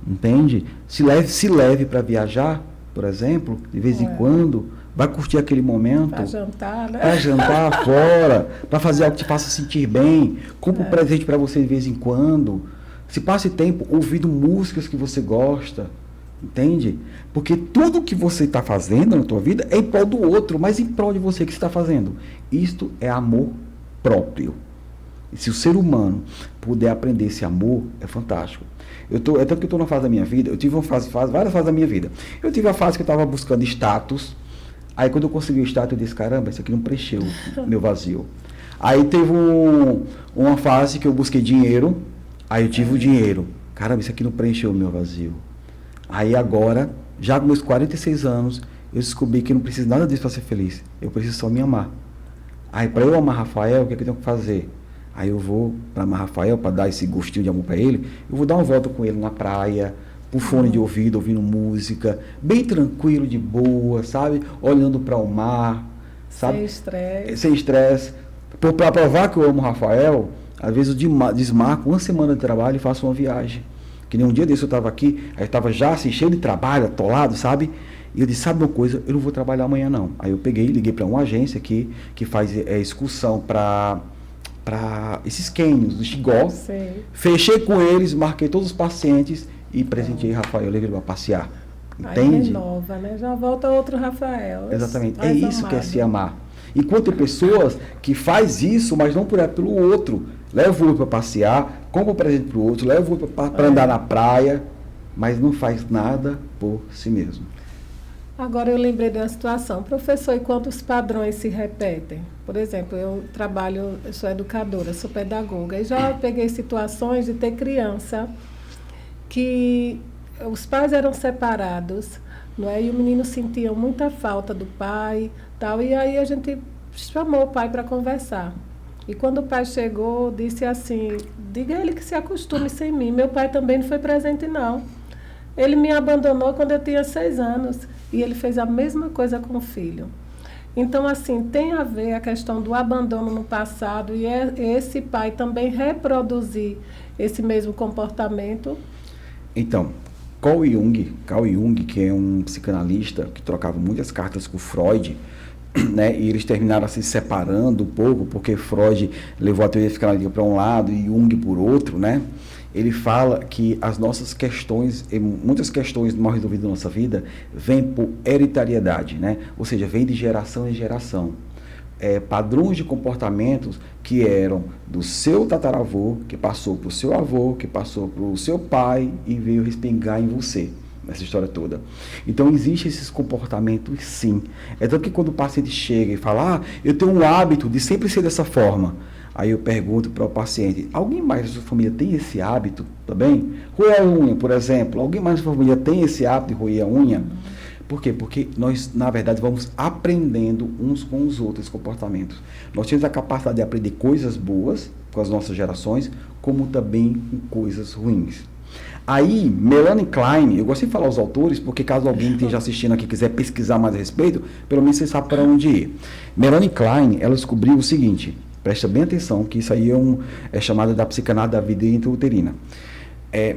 entende? Se leve para viajar, por exemplo, de vez em quando, vai curtir aquele momento. Para jantar, né? Para jantar fora, para fazer algo que te faça sentir bem. Compre um presente para você de vez em quando. Se passe tempo ouvindo músicas que você gosta. Entende? Porque tudo que você está fazendo na tua vida é em prol do outro, mas em prol de você que você está fazendo. Isto é amor próprio. E se o ser humano puder aprender esse amor, é fantástico. Tanto que eu estou numa fase da minha vida, eu tive várias fases da minha vida. Eu tive a fase que eu estava buscando status. Aí quando eu consegui o status, eu disse, caramba, isso aqui não preencheu meu vazio. Aí teve uma fase que eu busquei dinheiro, aí eu tive o dinheiro. Caramba, isso aqui não preencheu o meu vazio. Aí agora, já com meus 46 anos, eu descobri que eu não preciso nada disso para ser feliz. Eu preciso só me amar. Aí para eu amar Rafael, o que é que eu tenho que fazer? Aí eu vou para amar Rafael, para dar esse gostinho de amor para ele, eu vou dar uma volta com ele na praia, com fone de ouvido, ouvindo música, bem tranquilo, de boa, sabe? Olhando para o mar, sabe? Sem estresse. Para provar que eu amo Rafael, às vezes eu desmarco uma semana de trabalho e faço uma viagem. Que nem um dia desse eu estava aqui, aí eu estava já assim, cheio de trabalho, atolado, sabe? E eu disse, sabe uma coisa, eu não vou trabalhar amanhã não. Aí eu liguei para uma agência aqui, que faz excursão para esses cânions do Xingó. Fechei com eles, marquei todos os pacientes e presenteei Rafael, levei ele para passear. Entende? Aí renova, né? Já volta outro Rafael. Exatamente, é isso que é se amar. Enquanto tem pessoas que faz isso, mas não pelo outro. Leva o outro para passear, compra um presente para o outro, leva o outro para andar na praia, mas não faz nada por si mesmo. Agora eu lembrei de uma situação. Professor, e quando os padrões se repetem? Por exemplo, eu sou educadora, sou pedagoga, e já peguei situações de ter criança que os pais eram separados, não é? E o menino sentia muita falta do pai, tal, e aí a gente chamou o pai para conversar. E quando o pai chegou, disse assim, diga a ele que se acostume sem mim. Meu pai também não foi presente, não. Ele me abandonou quando eu tinha 6 anos. E ele fez a mesma coisa com o filho. Então, assim, tem a ver a questão do abandono no passado e esse pai também reproduzir esse mesmo comportamento. Então, Carl Jung, que é um psicanalista que trocava muitas cartas com Freud, né, e eles terminaram se separando um pouco, porque Freud levou a teoria psicanalítica para um lado e Jung por outro, né? Ele fala que as nossas questões, muitas questões mal resolvidas da nossa vida, vêm por hereditariedade, né? Ou seja, vem de geração em geração. Padrões de comportamentos que eram do seu tataravô, que passou para o seu avô, que passou para o seu pai e veio respingar em você, nessa história toda. Então, existem esses comportamentos, sim. É tanto que quando o paciente chega e fala, eu tenho um hábito de sempre ser dessa forma, aí eu pergunto para o paciente, alguém mais da sua família tem esse hábito também? Roer a unha, por exemplo. Alguém mais da sua família tem esse hábito de roer a unha? Por quê? Porque nós, na verdade, vamos aprendendo uns com os outros comportamentos. Nós temos a capacidade de aprender coisas boas com as nossas gerações, como também com coisas ruins. Aí, Melanie Klein, eu gosto de falar os autores, porque caso alguém esteja assistindo aqui e quiser pesquisar mais a respeito, pelo menos você sabe para onde ir. Melanie Klein, ela descobriu o seguinte, presta bem atenção, que isso aí é chamada da psicanálise da vida intrauterina.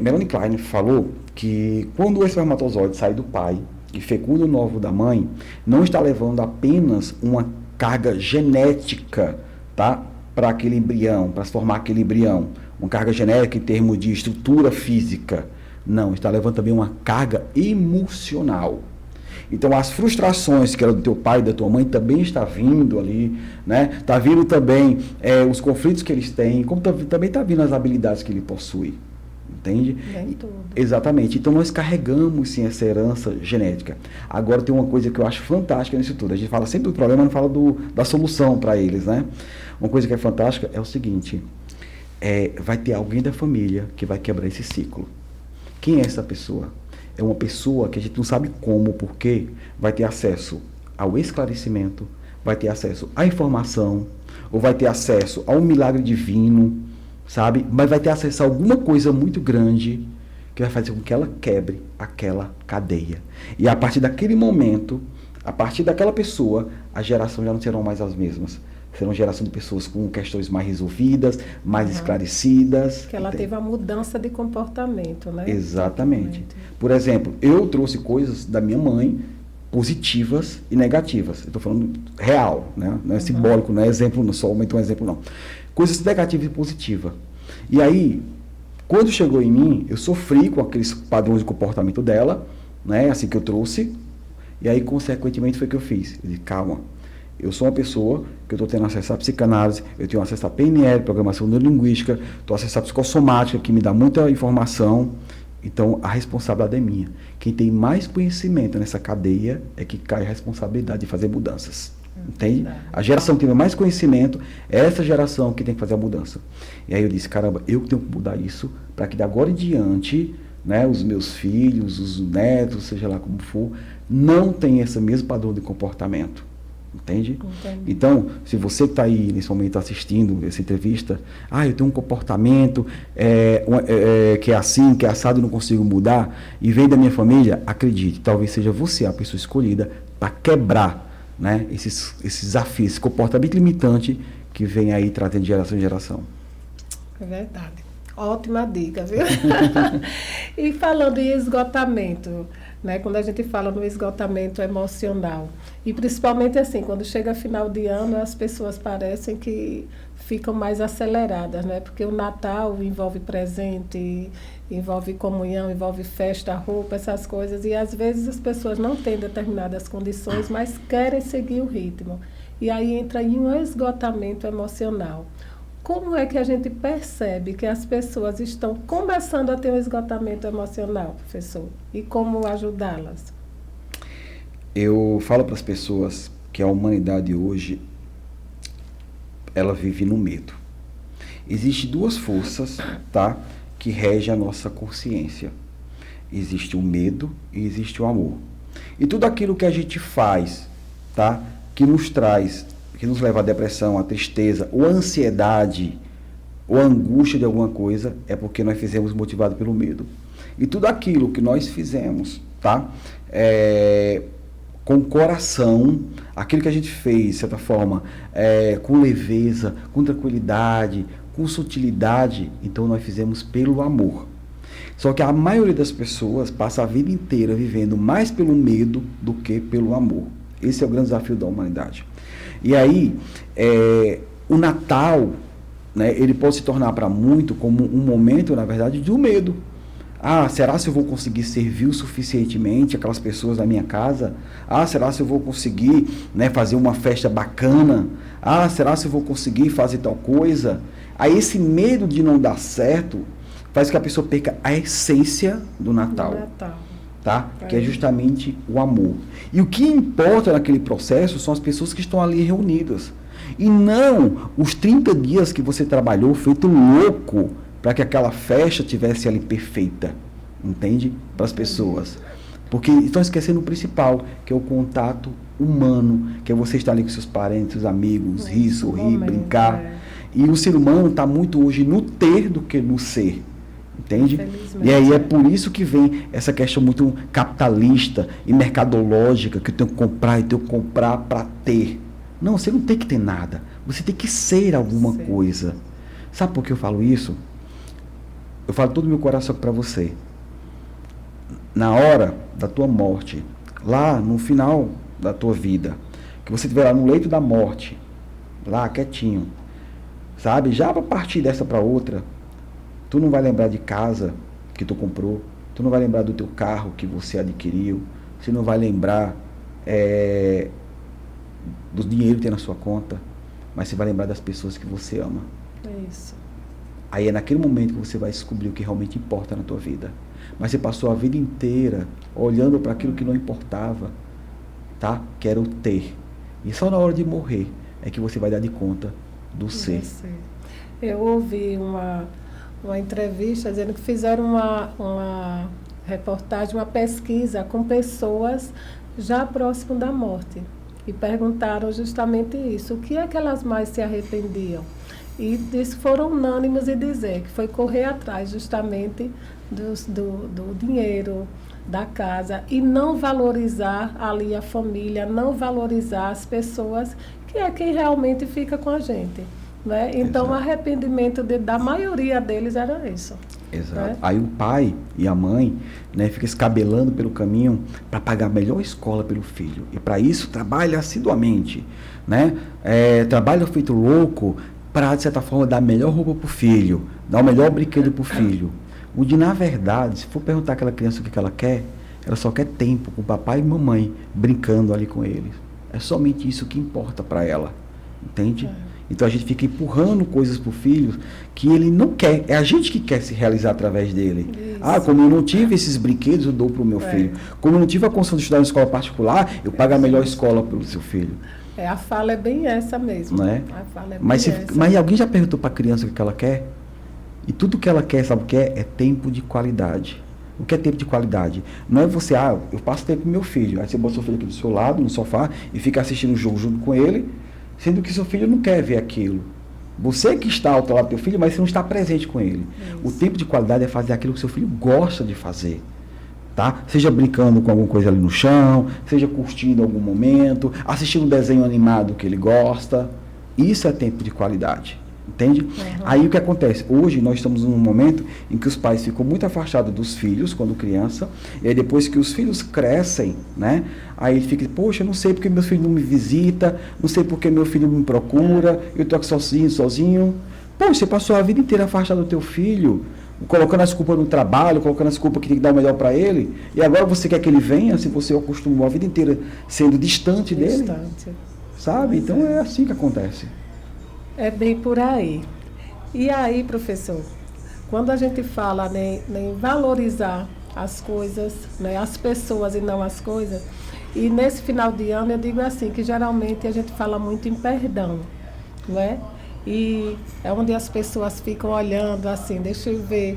Melanie Klein falou que quando o espermatozoide sai do pai e fecunda o óvulo da mãe, não está levando apenas uma carga genética, tá, para aquele embrião, para se formar aquele embrião, uma carga genética em termos de estrutura física. Não, está levando também uma carga emocional. Então, as frustrações que era do teu pai e da tua mãe também está vindo ali, né? Está vindo também os conflitos que eles têm, como também está vindo as habilidades que ele possui. Entende? Bem tudo. Exatamente. Então, nós carregamos, sim, essa herança genética. Agora, tem uma coisa que eu acho fantástica nisso tudo. A gente fala sempre do problema, não fala da solução para eles, né? Uma coisa que é fantástica é o seguinte, vai ter alguém da família que vai quebrar esse ciclo. Quem é essa pessoa? É uma pessoa que a gente não sabe como, porquê, vai ter acesso ao esclarecimento, vai ter acesso à informação, ou vai ter acesso a um milagre divino, sabe? Mas vai ter acesso a alguma coisa muito grande que vai fazer com que ela quebre aquela cadeia. E a partir daquele momento, a partir daquela pessoa, a geração já não serão mais as mesmas. Serão geração de pessoas com questões mais resolvidas, mais esclarecidas. Que ela teve a mudança de comportamento, né? Exatamente. Por exemplo, eu trouxe coisas da minha mãe positivas e negativas. Eu estou falando real, né? Não é simbólico, não é exemplo, não só aumentou um exemplo, não. Coisas negativas e positivas. E aí, quando chegou em mim, eu sofri com aqueles padrões de comportamento dela, né? Assim que eu trouxe. E aí, consequentemente, foi o que eu fiz. Eu disse, calma. Eu sou uma pessoa que eu estou tendo acesso à psicanálise, eu tenho acesso à PNL, Programação Neurolinguística, estou acesso à psicossomática, que me dá muita informação. Então, a responsabilidade é minha. Quem tem mais conhecimento nessa cadeia é que cai a responsabilidade de fazer mudanças. Entende? A geração que tem mais conhecimento é essa geração que tem que fazer a mudança. E aí eu disse, caramba, eu tenho que mudar isso para que de agora em diante, né, os meus filhos, os netos, seja lá como for, não tenham esse mesmo padrão de comportamento. Entende? Entendi. Então, se você que está aí nesse momento assistindo essa entrevista, eu tenho um comportamento que é assim, que é assado e não consigo mudar, e vem da minha família, acredite, talvez seja você a pessoa escolhida para quebrar, né, esses desafios, esse comportamento limitante que vem aí trazendo de geração em geração. É verdade. Ótima dica, viu? E falando em esgotamento, né, quando a gente fala no esgotamento emocional, e principalmente assim, quando chega final de ano, as pessoas parecem que ficam mais aceleradas, né? Porque o Natal envolve presente, envolve comunhão, envolve festa, roupa, essas coisas, e às vezes as pessoas não têm determinadas condições, mas querem seguir o ritmo. E aí entra em um esgotamento emocional. como é que a gente percebe que as pessoas estão começando a ter um esgotamento emocional, professor? E como ajudá-las? Eu falo para as pessoas que a humanidade hoje, ela vive no medo. Existem duas forças, tá, que regem a nossa consciência. Existe o medo e existe o amor. E tudo aquilo que a gente faz, tá, que nos traz, que nos leva à depressão, à tristeza, ou à ansiedade, ou à angústia de alguma coisa, é porque nós fizemos motivado pelo medo. E tudo aquilo que nós fizemos, tá, com o coração, aquilo que a gente fez, de certa forma, com leveza, com tranquilidade, com sutilidade, então nós fizemos pelo amor. Só que a maioria das pessoas passa a vida inteira vivendo mais pelo medo do que pelo amor. Esse é o grande desafio da humanidade. E aí, o Natal, né, ele pode se tornar para muito como um momento, na verdade, de um medo. Ah, será se eu vou conseguir servir o suficientemente aquelas pessoas da minha casa? Ah, será se eu vou conseguir, né, fazer uma festa bacana? Ah, será se eu vou conseguir fazer tal coisa? Aí esse medo de não dar certo faz que a pessoa perca a essência do Natal. Tá? Que é justamente o amor. E o que importa naquele processo são as pessoas que estão ali reunidas. E não os 30 dias que você trabalhou feito louco para que aquela festa tivesse ali perfeita. Entende? Para as pessoas. Porque estão esquecendo o principal, que é o contato humano, que é você estar ali com seus parentes, seus amigos, rir, sorrir, brincar. E o ser humano está muito hoje no ter do que no ser. Entende? E aí é por isso que vem essa questão muito capitalista e mercadológica, que eu tenho que comprar e tenho que comprar para ter. Não, você não tem que ter nada. Você tem que ser alguma coisa. Sabe por que eu falo isso? Eu falo todo o meu coração para você. Na hora da tua morte, lá no final da tua vida, que você estiver lá no leito da morte, lá quietinho, sabe? Já para partir dessa para outra, tu não vai lembrar de casa que tu comprou, tu não vai lembrar do teu carro que você adquiriu, você não vai lembrar do dinheiro que tem na sua conta, mas você vai lembrar das pessoas que você ama. É isso. Aí é naquele momento que você vai descobrir o que realmente importa na tua vida. Mas você passou a vida inteira olhando para aquilo que não importava, tá? Que era o ter. E só na hora de morrer é que você vai dar de conta do ser. Eu ouvi uma entrevista dizendo que fizeram uma reportagem, uma pesquisa com pessoas já próximo da morte. E perguntaram justamente isso. O que é que elas mais se arrependiam? E foram unânimes em dizer que foi correr atrás justamente do dinheiro, da casa, e não valorizar ali a família, não valorizar as pessoas, que é quem realmente fica com a gente. Né? Então, exato. O arrependimento da maioria deles era isso. Exato. Né? Aí o pai e a mãe, né, fica escabelando pelo caminho para pagar a melhor escola pelo filho. E para isso trabalha assiduamente. Né? Trabalha feito louco para, de certa forma, dar a melhor roupa para o filho, dar o melhor brinquedo para o filho. Onde, na verdade, se for perguntar àquela criança o que ela quer, ela só quer tempo com o papai e mamãe brincando ali com eles. É somente isso que importa para ela. Entende? Então a gente fica empurrando coisas para o filho que ele não quer. É a gente que quer se realizar através dele. Isso. Ah, como eu não tive esses brinquedos, eu dou para o meu filho. Como eu não tive a condição de estudar em escola particular, eu pago a melhor escola para o seu filho. A fala é bem essa mesmo. Não é? A fala é bem mas essa. Mas alguém já perguntou para a criança o que ela quer? E tudo que ela quer, sabe o que é? É tempo de qualidade. O que é tempo de qualidade? Não é você, eu passo tempo com meu filho. Aí você bota seu filho aqui do seu lado, no sofá, e fica assistindo o jogo junto com ele, sendo que seu filho não quer ver aquilo. Você que está ao lado do teu filho, mas você não está presente com ele. Isso. O tempo de qualidade é fazer aquilo que seu filho gosta de fazer. Tá? Seja brincando com alguma coisa ali no chão, seja curtindo algum momento, assistindo um desenho animado que ele gosta. Isso é tempo de qualidade. Entende? Uhum. Aí o que acontece? Hoje nós estamos num momento em que os pais ficam muito afastados dos filhos quando criança, e aí depois que os filhos crescem, né? Aí ele fica, poxa, não sei porque meu filho não me visita, não sei porque meu filho me procura, eu estou aqui sozinho. Pô, você passou a vida inteira afastado do teu filho, colocando as culpas no trabalho, colocando as culpas que tem que dar o melhor para ele, e agora você quer que ele venha, se você acostumou a vida inteira sendo distante dele? Sabe? Então é assim que acontece. É bem por aí. E aí, professor, quando a gente fala em valorizar as coisas, né, as pessoas e não as coisas, e nesse final de ano eu digo assim, que geralmente a gente fala muito em perdão, não é? E é onde as pessoas ficam olhando assim, deixa eu ver,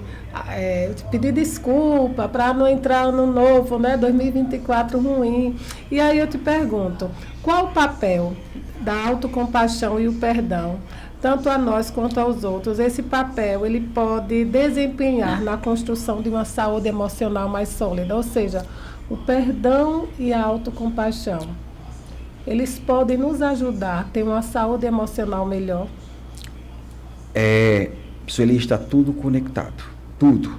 pedir desculpa para não entrar no novo, né, 2024 ruim. E aí eu te pergunto, qual o papel da autocompaixão e o perdão, tanto a nós quanto aos outros? Esse papel, ele pode desempenhar na construção de uma saúde emocional mais sólida, ou seja, o perdão e a autocompaixão, eles podem nos ajudar a ter uma saúde emocional melhor? Sueli, está tudo conectado. Tudo.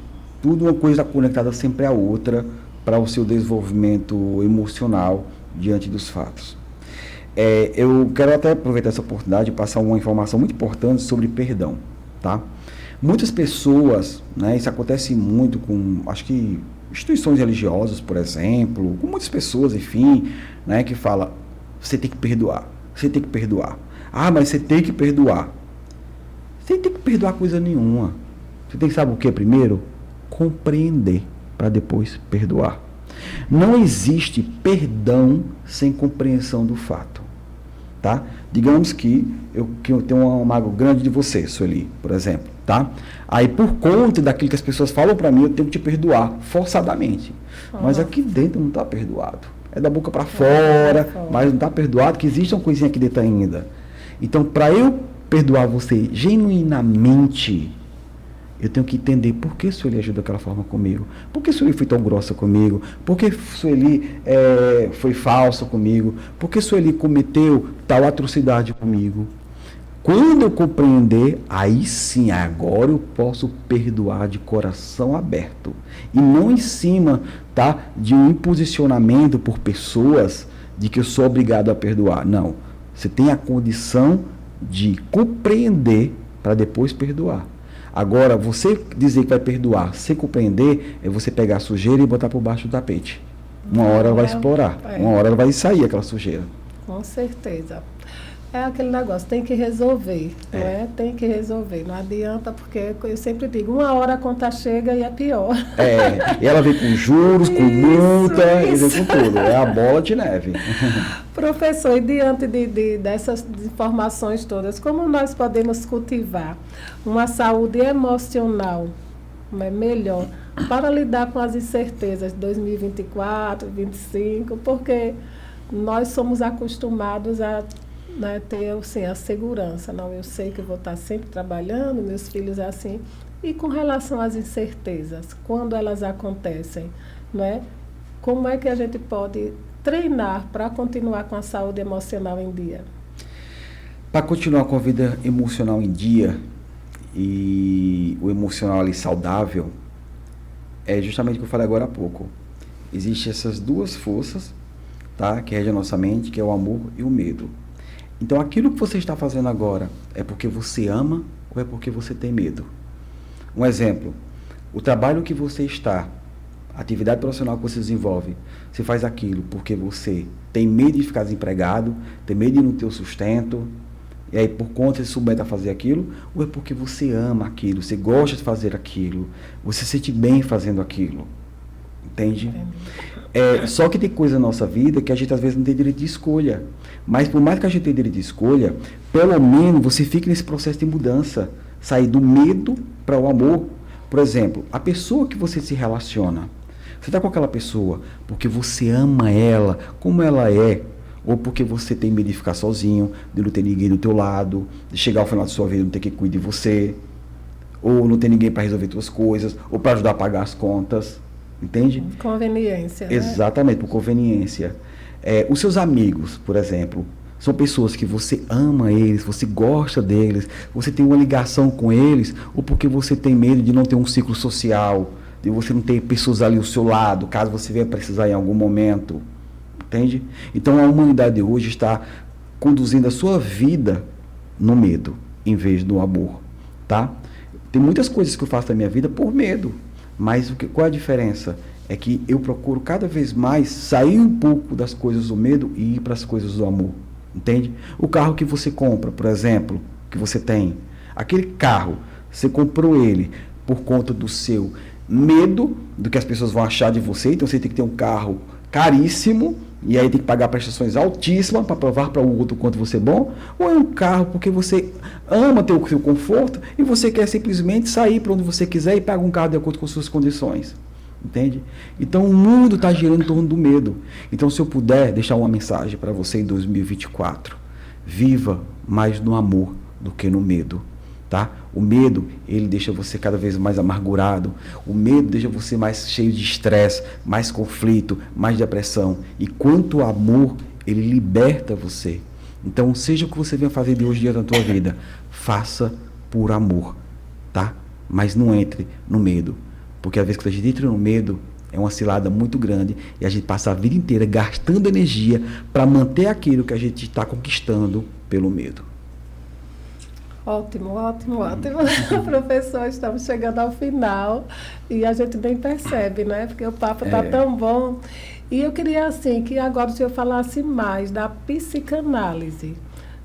Tudo uma coisa conectada sempre à outra para o seu desenvolvimento emocional diante dos fatos. Eu quero até aproveitar essa oportunidade e passar uma informação muito importante sobre perdão, tá? Muitas pessoas, né, isso acontece muito com, acho que, instituições religiosas, por exemplo, com muitas pessoas, enfim, né, que fala, você tem que perdoar, você tem que perdoar. Ah, mas você tem que perdoar. Você tem que perdoar coisa nenhuma. Você tem que saber o que primeiro? Compreender, para depois perdoar. Não existe perdão sem compreensão do fato, tá? Digamos que eu tenho uma mágoa grande de você, Sueli, por exemplo, tá? Aí, por conta daquilo que as pessoas falam para mim, eu tenho que te perdoar, forçadamente. Mas aqui dentro não está perdoado. É da boca para fora, mas não está perdoado, que existe uma coisinha aqui dentro ainda. Então, para eu perdoar você genuinamente, eu tenho que entender por que Sueli agiu daquela forma comigo. Por que Sueli foi tão grossa comigo? Por que Sueli foi falsa comigo? Por que Sueli cometeu tal atrocidade comigo? Quando eu compreender, aí sim, agora eu posso perdoar de coração aberto. E não em cima, tá, de um imposicionamento por pessoas de que eu sou obrigado a perdoar. Não. Você tem a condição de compreender para depois perdoar. Agora, você dizer que vai perdoar sem compreender, é você pegar a sujeira e botar por baixo do tapete. Uma hora ela vai explorar, uma hora ela vai sair aquela sujeira. Com certeza. É aquele negócio, tem que resolver, não é? Tem que resolver, não adianta, porque eu sempre digo, uma hora a conta chega e é pior. E ela vem com juros, com multa, e vem com tudo, é a bola de neve. Professor, e diante dessas informações todas, como nós podemos cultivar uma saúde emocional melhor para lidar com as incertezas de 2024, 2025, porque nós somos acostumados a ter assim, a segurança. Não, eu sei que eu vou estar sempre trabalhando, meus filhos assim. E com relação às incertezas, quando elas acontecem, não é? Como é que a gente pode treinar para continuar com a saúde emocional em dia? Para continuar com a vida emocional em dia e o emocional ali saudável, é justamente o que eu falei agora há pouco. Existem essas duas forças, tá, que regem a nossa mente, que é o amor e o medo. Então, aquilo que você está fazendo agora é porque você ama ou é porque você tem medo? Um exemplo, o trabalho que você está, a atividade profissional que você desenvolve, você faz aquilo porque você tem medo de ficar desempregado, tem medo de não ter o sustento, e aí por conta você se submete a fazer aquilo, ou é porque você ama aquilo, você gosta de fazer aquilo, você se sente bem fazendo aquilo? Entende? Só que tem coisa na nossa vida que a gente às vezes não tem direito de escolha. Mas por mais que a gente tenha direito de escolha, pelo menos você fica nesse processo de mudança. Sair do medo para o amor. Por exemplo, a pessoa que você se relaciona. Você está com aquela pessoa porque você ama ela como ela é. Ou porque você tem medo de ficar sozinho, de não ter ninguém do teu lado, de chegar ao final da sua vida e não ter quem cuide de você. Ou não ter ninguém para resolver suas coisas, ou para ajudar a pagar as contas. Entende? Conveniência. Exatamente, por conveniência. Os seus amigos, por exemplo, são pessoas que você ama eles, você gosta deles, você tem uma ligação com eles, ou porque você tem medo de não ter um ciclo social, de você não ter pessoas ali ao seu lado, caso você venha precisar em algum momento. Entende? Então a humanidade hoje está conduzindo a sua vida no medo, em vez do amor. Tá? Tem muitas coisas que eu faço na minha vida por medo. Mas qual a diferença? É que eu procuro cada vez mais sair um pouco das coisas do medo e ir para as coisas do amor. Entende? O carro que você compra, por exemplo, que você tem. Aquele carro, você comprou ele por conta do seu medo do que as pessoas vão achar de você, então você tem que ter um carro caríssimo, e aí tem que pagar prestações altíssimas para provar para o outro quanto você é bom, ou é um carro porque você ama ter o seu conforto e você quer simplesmente sair para onde você quiser e paga um carro de acordo com suas condições. Entende? Então o mundo está girando em torno do medo. Então, se eu puder deixar uma mensagem para você em 2024, viva mais no amor do que no medo. Tá? O medo, ele deixa você cada vez mais amargurado. O medo deixa você mais cheio de estresse, mais conflito, mais depressão. E quanto ao amor, ele liberta você. Então, seja o que você venha fazer de hoje em dia na tua vida, faça por amor, tá? Mas não entre no medo. Porque às vezes quando a gente entra no medo, é uma cilada muito grande e a gente passa a vida inteira gastando energia para manter aquilo que a gente está conquistando pelo medo. Ótimo. Professor, estamos chegando ao final e a gente nem percebe, né? Porque o papo está tão bom. E eu queria, assim, que agora o senhor falasse mais da psicanálise.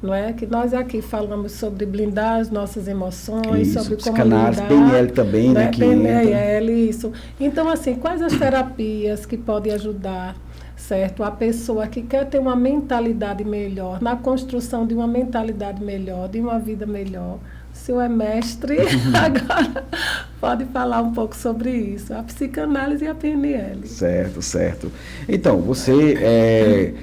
Não é? Que nós aqui falamos sobre blindar as nossas emoções, Isso, sobre como psicanálise, lidar, PNL também, né? Que PNL, isso. Então, assim, quais as terapias que podem ajudar, certo, a pessoa que quer ter uma mentalidade melhor, na construção de uma mentalidade melhor, de uma vida melhor? O senhor é mestre, agora pode falar um pouco sobre isso, a psicanálise e a PNL. Certo. Então, você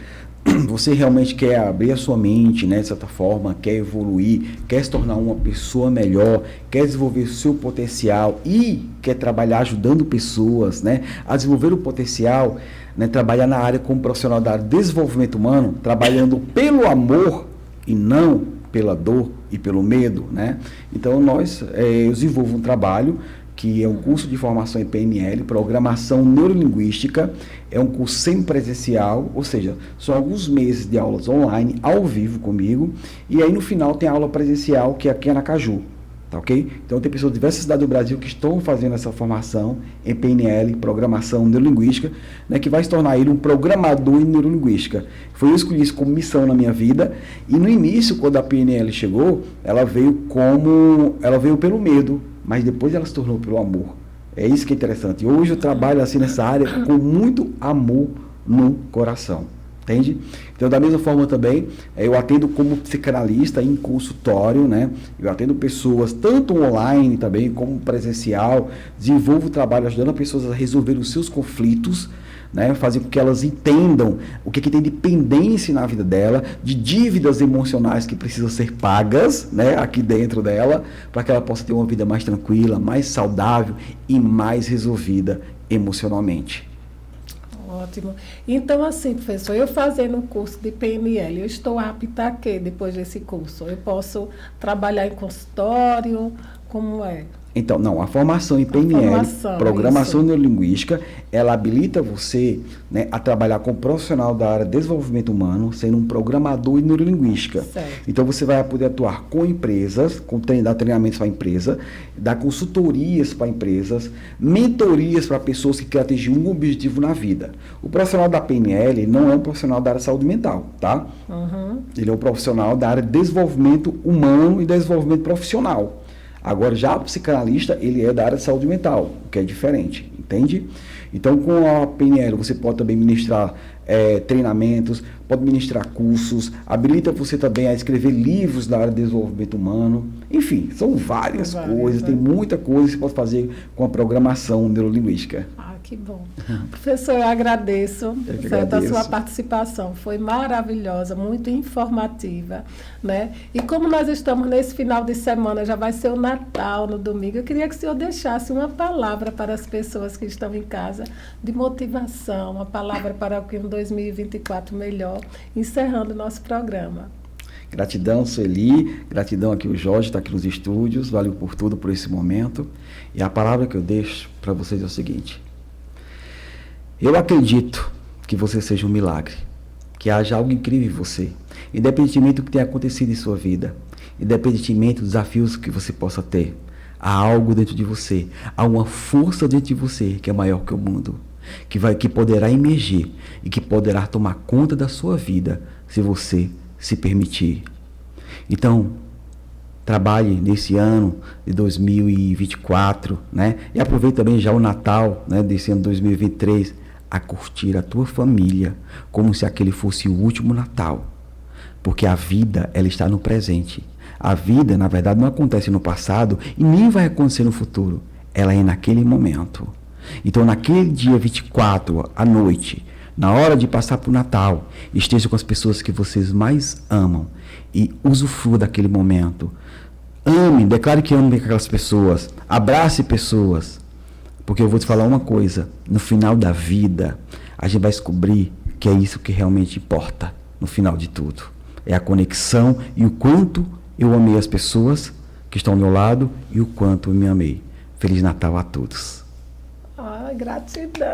realmente quer abrir a sua mente, né, de certa forma, quer evoluir, quer se tornar uma pessoa melhor, quer desenvolver o seu potencial e quer trabalhar ajudando pessoas, né, a desenvolver o potencial, né, trabalhar na área como profissional da área de desenvolvimento humano, trabalhando pelo amor e não pela dor e pelo medo, né? Então, eu desenvolvo um trabalho que é um curso de formação em PNL, Programação Neurolinguística, é um curso semipresencial, ou seja, são alguns meses de aulas online, ao vivo comigo, e aí no final tem a aula presencial, que é aqui em Aracaju, tá ok? Então tem pessoas de diversas cidades do Brasil que estão fazendo essa formação em PNL, Programação Neurolinguística, né, que vai se tornar ele um programador em neurolinguística. Foi eu escolhi isso como missão na minha vida, e no início, quando a PNL chegou, ela veio pelo medo, mas depois ela se tornou pelo amor. É isso que é interessante. Hoje eu trabalho assim nessa área com muito amor no coração. Entende? Então, da mesma forma também, eu atendo como psicanalista em consultório, né? Eu atendo pessoas tanto online também como presencial, desenvolvo trabalho ajudando pessoas a resolver os seus conflitos, né, fazer com que elas entendam o que tem de pendência na vida dela, de dívidas emocionais que precisam ser pagas, né, aqui dentro dela, para que ela possa ter uma vida mais tranquila, mais saudável e mais resolvida emocionalmente. Ótimo. Então, assim, professor, eu fazendo um curso de PNL, eu estou apta a quê depois desse curso? Eu posso trabalhar em consultório? Como é? Então, não, a formação em PNL, Programação Neurolinguística, ela habilita você, né, a trabalhar como profissional da área de desenvolvimento humano, sendo um programador em neurolinguística. Certo. Então, você vai poder atuar com empresas, dar treinamentos para a empresa, dar consultorias para empresas, mentorias para pessoas que querem atingir um objetivo na vida. O profissional da PNL não é um profissional da área de saúde mental, tá? Uhum. Ele é um profissional da área de desenvolvimento humano e desenvolvimento profissional. Agora, já o psicanalista, ele é da área de saúde mental, o que é diferente, entende? Então, com a PNL, você pode também ministrar treinamentos, pode ministrar cursos, habilita você também a escrever livros da área de desenvolvimento humano. Enfim, são várias coisas, tem muita coisa que você pode fazer com a programação neurolinguística. Que bom. Professor, eu agradeço, a sua participação. Foi maravilhosa, muito informativa, né? E como nós estamos nesse final de semana, já vai ser o Natal no domingo, eu queria que o senhor deixasse uma palavra para as pessoas que estão em casa, de motivação, uma palavra para que um 2024 melhor, encerrando o nosso programa. Gratidão, Sueli, gratidão aqui o Jorge, está aqui nos estúdios, valeu por tudo, por esse momento. E a palavra que eu deixo para vocês é o seguinte: eu acredito que você seja um milagre, que haja algo incrível em você, independentemente do que tenha acontecido em sua vida, independentemente dos desafios que você possa ter, há algo dentro de você, há uma força dentro de você que é maior que o mundo, que poderá emergir e que poderá tomar conta da sua vida se você se permitir. Então, trabalhe nesse ano de 2024, né? E aproveite também já o Natal, né, desse ano 2023, a curtir a tua família, como se aquele fosse o último Natal. Porque a vida, ela está no presente. A vida, na verdade, não acontece no passado e nem vai acontecer no futuro. Ela é naquele momento. Então, naquele dia 24, à noite, na hora de passar para o Natal, esteja com as pessoas que vocês mais amam e usufrua daquele momento. Ame, declare que ama aquelas pessoas, abrace pessoas, porque eu vou te falar uma coisa, no final da vida, a gente vai descobrir que é isso que realmente importa, no final de tudo. É a conexão e o quanto eu amei as pessoas que estão ao meu lado e o quanto eu me amei. Feliz Natal a todos. Gratidão.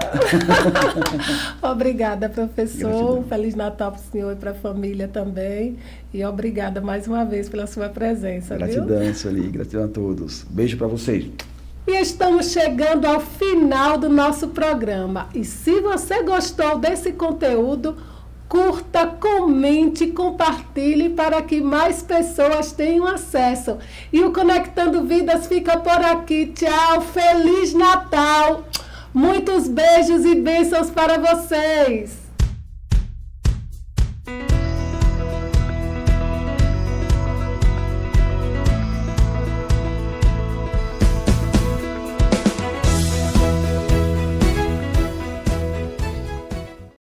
Obrigada, professor. Gratidão. Feliz Natal para o senhor e para a família também. E obrigada mais uma vez pela sua presença. Gratidão, Sueli. Gratidão a todos. Beijo para vocês. E estamos chegando ao final do nosso programa. E se você gostou desse conteúdo, curta, comente, compartilhe para que mais pessoas tenham acesso. E o Conectando Vidas fica por aqui. Tchau, Feliz Natal! Muitos beijos e bênçãos para vocês!